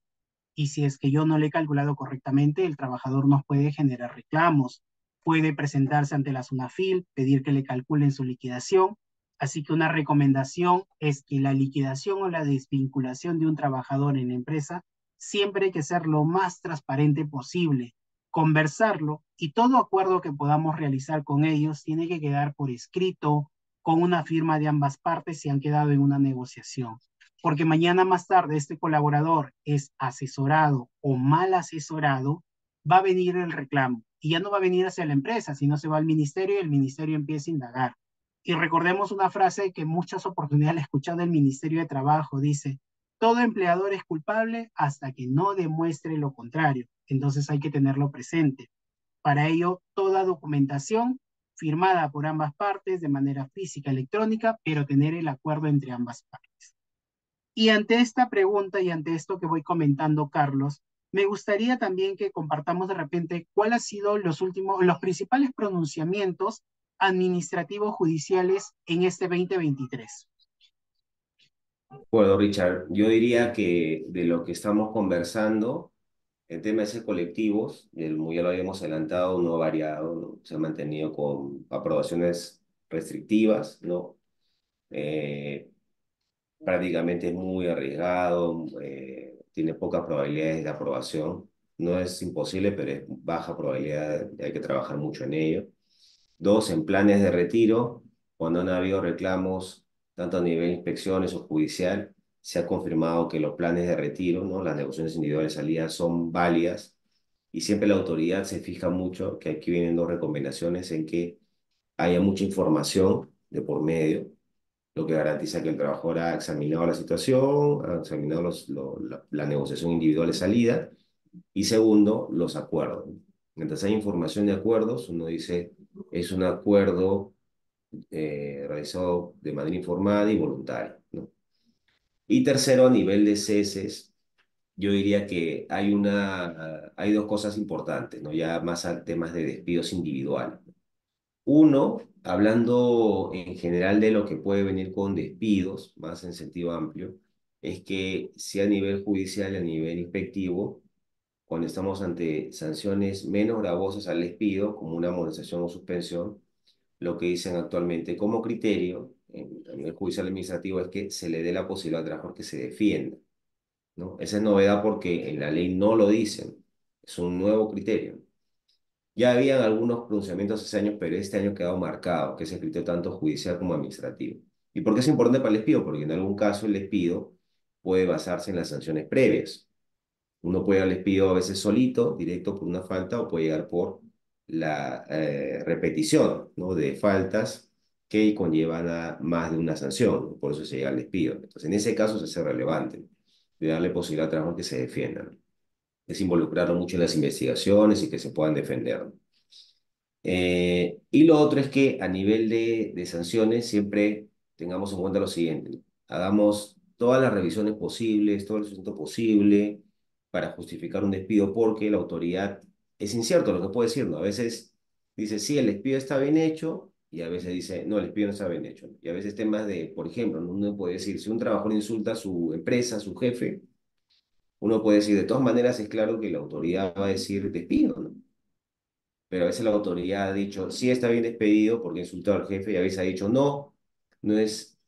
y si es que yo no le he calculado correctamente, el trabajador nos puede generar reclamos, puede presentarse ante la SUNAFIL, pedir que le calculen su liquidación. Así que una recomendación es que la liquidación o la desvinculación de un trabajador en la empresa siempre hay que ser lo más transparente posible, conversarlo y todo acuerdo que podamos realizar con ellos tiene que quedar por escrito, con una firma de ambas partes si han quedado en una negociación. Porque mañana más tarde este colaborador es asesorado o mal asesorado, va a venir el reclamo y ya no va a venir hacia la empresa, sino se va al ministerio y el ministerio empieza a indagar. Y recordemos una frase que en muchas oportunidades la he escuchado del Ministerio de Trabajo, dice, todo empleador es culpable hasta que no demuestre lo contrario. Entonces hay que tenerlo presente. Para ello, toda documentación firmada por ambas partes de manera física, electrónica, pero tener el acuerdo entre ambas partes. Y ante esta pregunta y ante esto que voy comentando, Carlos, me gustaría también que compartamos de repente cuáles han sido los principales pronunciamientos administrativos judiciales en este 2023. Bueno, Richard, yo diría que de lo que estamos conversando, el tema de colectivos, como ya lo habíamos adelantado, no ha variado, ¿no? Se ha mantenido con aprobaciones restrictivas, ¿no? Eh, Prácticamente es muy arriesgado, tiene pocas probabilidades de aprobación. No es imposible, pero es baja probabilidad, hay que trabajar mucho en ello. Dos, en planes de retiro, cuando han habido reclamos, tanto a nivel de inspecciones o judicial, se ha confirmado que los planes de retiro, ¿no? Las negociaciones individuales de salida son válidas y siempre la autoridad se fija mucho, que aquí vienen dos recomendaciones, en que haya mucha información de por medio, lo que garantiza que el trabajador ha examinado la situación, ha examinado la negociación individual de salida, y segundo, los acuerdos. Mientras hay información de acuerdos, uno dice, es un acuerdo realizado de manera informada y voluntaria, ¿no? Y tercero, a nivel de ceses, yo diría que hay dos cosas importantes, ¿no? Ya más a temas de despidos individuales. Uno, hablando en general de lo que puede venir con despidos, más en sentido amplio, es que si a nivel judicial, a nivel inspectivo, cuando estamos ante sanciones menos gravosas al despido, como una amonestación o suspensión, lo que dicen actualmente como criterio a nivel judicial administrativo es que se le dé la posibilidad al trabajador que se defienda, ¿no? Esa es novedad porque en la ley no lo dicen, es un nuevo criterio. Ya habían algunos pronunciamientos hace años, pero este año ha quedado marcado, que es el criterio tanto judicial como administrativo. ¿Y por qué es importante para el despido? Porque en algún caso el despido puede basarse en las sanciones previas. Uno puede ir al despido a veces solito, directo por una falta, o puede llegar por la repetición, ¿no? De faltas que conllevan a más de una sanción. Por eso se llega al despido. Entonces, en ese caso se hace relevante de darle posibilidad al trabajador que se defiendan. Es involucrarlo mucho en las investigaciones y que se puedan defender. Y lo otro es que a nivel de sanciones siempre tengamos en cuenta lo siguiente: hagamos todas las revisiones posibles, todo el sustento posible para justificar un despido, porque la autoridad es incierto lo que puede decir, ¿no? A veces dice, sí, el despido está bien hecho, y a veces dice, no, el despido no está bien hecho. Y a veces temas de, por ejemplo, ¿no? Uno puede decir, si un trabajador insulta a su empresa, a su jefe, uno puede decir, de todas maneras es claro que la autoridad va a decir despido, ¿no? Pero a veces la autoridad ha dicho, sí está bien despedido porque insultó al jefe, y a veces ha dicho, no, no es,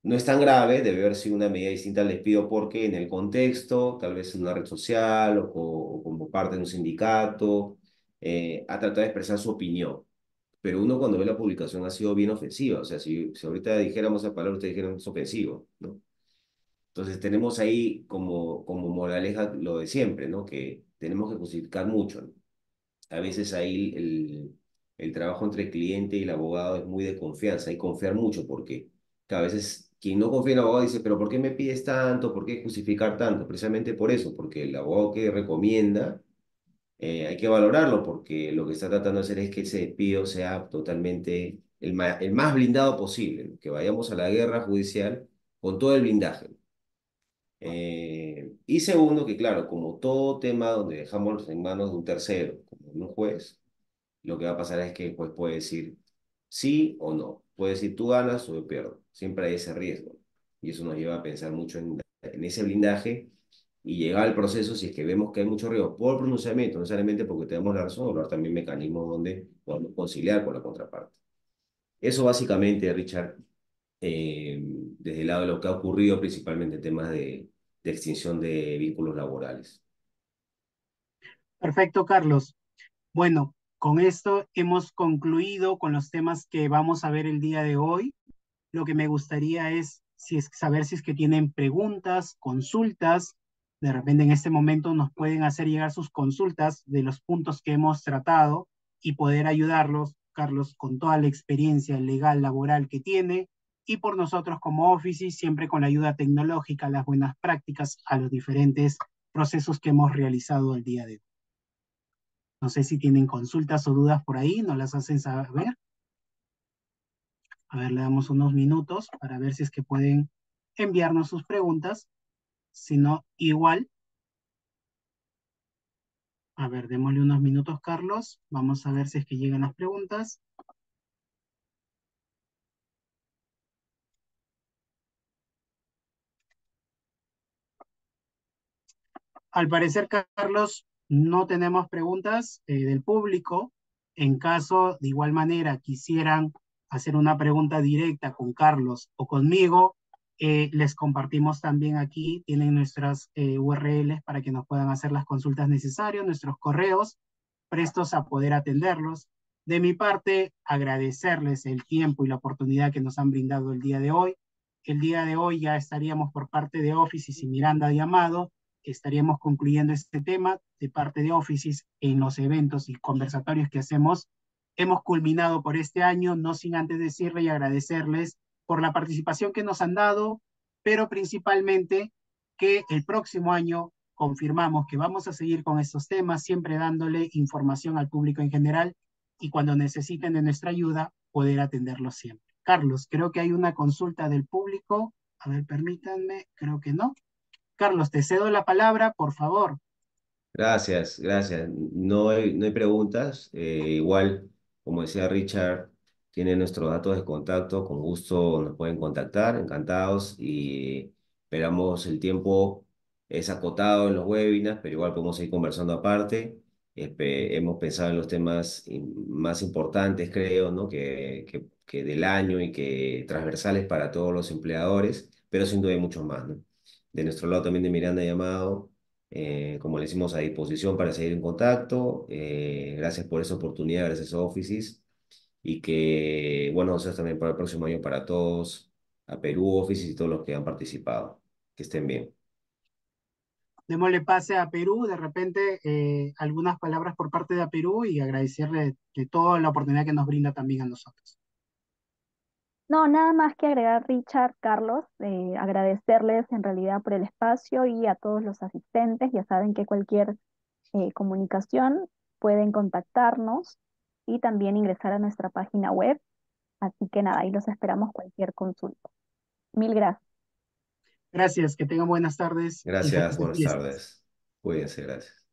no es tan grave, debe haber sido una medida distinta al despido porque en el contexto, tal vez en una red social o como parte de un sindicato, ha tratado de expresar su opinión. Pero uno cuando ve la publicación ha sido bien ofensiva, o sea, si ahorita dijéramos esa palabra, ustedes dijeran es ofensivo, ¿no? Entonces tenemos ahí como moraleja lo de siempre, ¿no? Que tenemos que justificar mucho, ¿no? A veces ahí el trabajo entre el cliente y el abogado es muy de confianza, hay que confiar mucho porque a veces quien no confía en el abogado dice, pero ¿por qué me pides tanto? ¿Por qué justificar tanto? Precisamente por eso, porque el abogado que recomienda hay que valorarlo, porque lo que está tratando de hacer es que ese despido sea totalmente el más blindado posible, ¿no? Que vayamos a la guerra judicial con todo el blindaje. Y segundo, que claro, como todo tema donde dejamos en manos de un tercero, como un juez, lo que va a pasar es que el juez puede decir sí o no. Puede decir tú ganas o yo pierdo. Siempre hay ese riesgo. Y eso nos lleva a pensar mucho en ese blindaje y llegar al proceso si es que vemos que hay mucho riesgo por pronunciamiento, no necesariamente porque tenemos la razón, o también mecanismos donde podemos conciliar con la contraparte. Eso básicamente, Richard, desde el lado de lo que ha ocurrido principalmente en temas de extinción de vínculos laborales. Perfecto, Carlos. Bueno, con esto hemos concluido con los temas que vamos a ver el día de hoy. Lo que me gustaría es, saber si es que tienen preguntas, consultas. De repente en este momento nos pueden hacer llegar sus consultas de los puntos que hemos tratado y poder ayudarlos, Carlos, con toda la experiencia legal, laboral que tiene y por nosotros como Office, siempre con la ayuda tecnológica, las buenas prácticas a los diferentes procesos que hemos realizado el día de hoy. No sé si tienen consultas o dudas por ahí, nos las hacen saber. A ver, le damos unos minutos para ver si es que pueden enviarnos sus preguntas. Si no, igual. A ver, démosle unos minutos, Carlos. Vamos a ver si es que llegan las preguntas. Al parecer, Carlos, no tenemos preguntas del público. En caso, de igual manera, quisieran hacer una pregunta directa con Carlos o conmigo, les compartimos también aquí, tienen nuestras URLs para que nos puedan hacer las consultas necesarias, nuestros correos, prestos a poder atenderlos. De mi parte, agradecerles el tiempo y la oportunidad que nos han brindado el día de hoy. El día de hoy ya estaríamos por parte de Offices y Miranda de Amado, estaríamos concluyendo este tema de parte de Offices en los eventos y conversatorios que hacemos. Hemos culminado por este año, no sin antes decirle y agradecerles por la participación que nos han dado, pero principalmente que el próximo año confirmamos que vamos a seguir con estos temas, siempre dándole información al público en general y cuando necesiten de nuestra ayuda, poder atenderlos siempre. Carlos, creo que hay una consulta del público. A ver, permítanme, creo que no. Carlos, te cedo la palabra, por favor. Gracias, gracias. No hay preguntas. Igual, como decía Richard, tiene nuestros datos de contacto. Con gusto nos pueden contactar, encantados. Y esperamos el tiempo es acotado en los webinars, pero igual podemos seguir conversando aparte. Hemos pensado en los temas más importantes, creo, ¿no? Que del año y que transversales para todos los empleadores, pero sin duda hay muchos más, ¿no? De nuestro lado también de Miranda Llamado. Como le decimos, a disposición para seguir en contacto. Gracias por esa oportunidad, gracias a Offices. Y que, bueno, deseos también para el próximo año para todos, a Perú Offices y todos los que han participado. Que estén bien. Démosle pase a Perú, de repente algunas palabras por parte de Perú y agradecerle de toda la oportunidad que nos brinda también a nosotros. No, nada más que agregar, Richard, Carlos, agradecerles en realidad por el espacio y a todos los asistentes. Ya saben que cualquier comunicación pueden contactarnos y también ingresar a nuestra página web. Así que nada, ahí los esperamos cualquier consulta. Mil gracias. Gracias, que tengan buenas tardes y Gracias, felices buenas fiestas. tardes. Cuídense, gracias.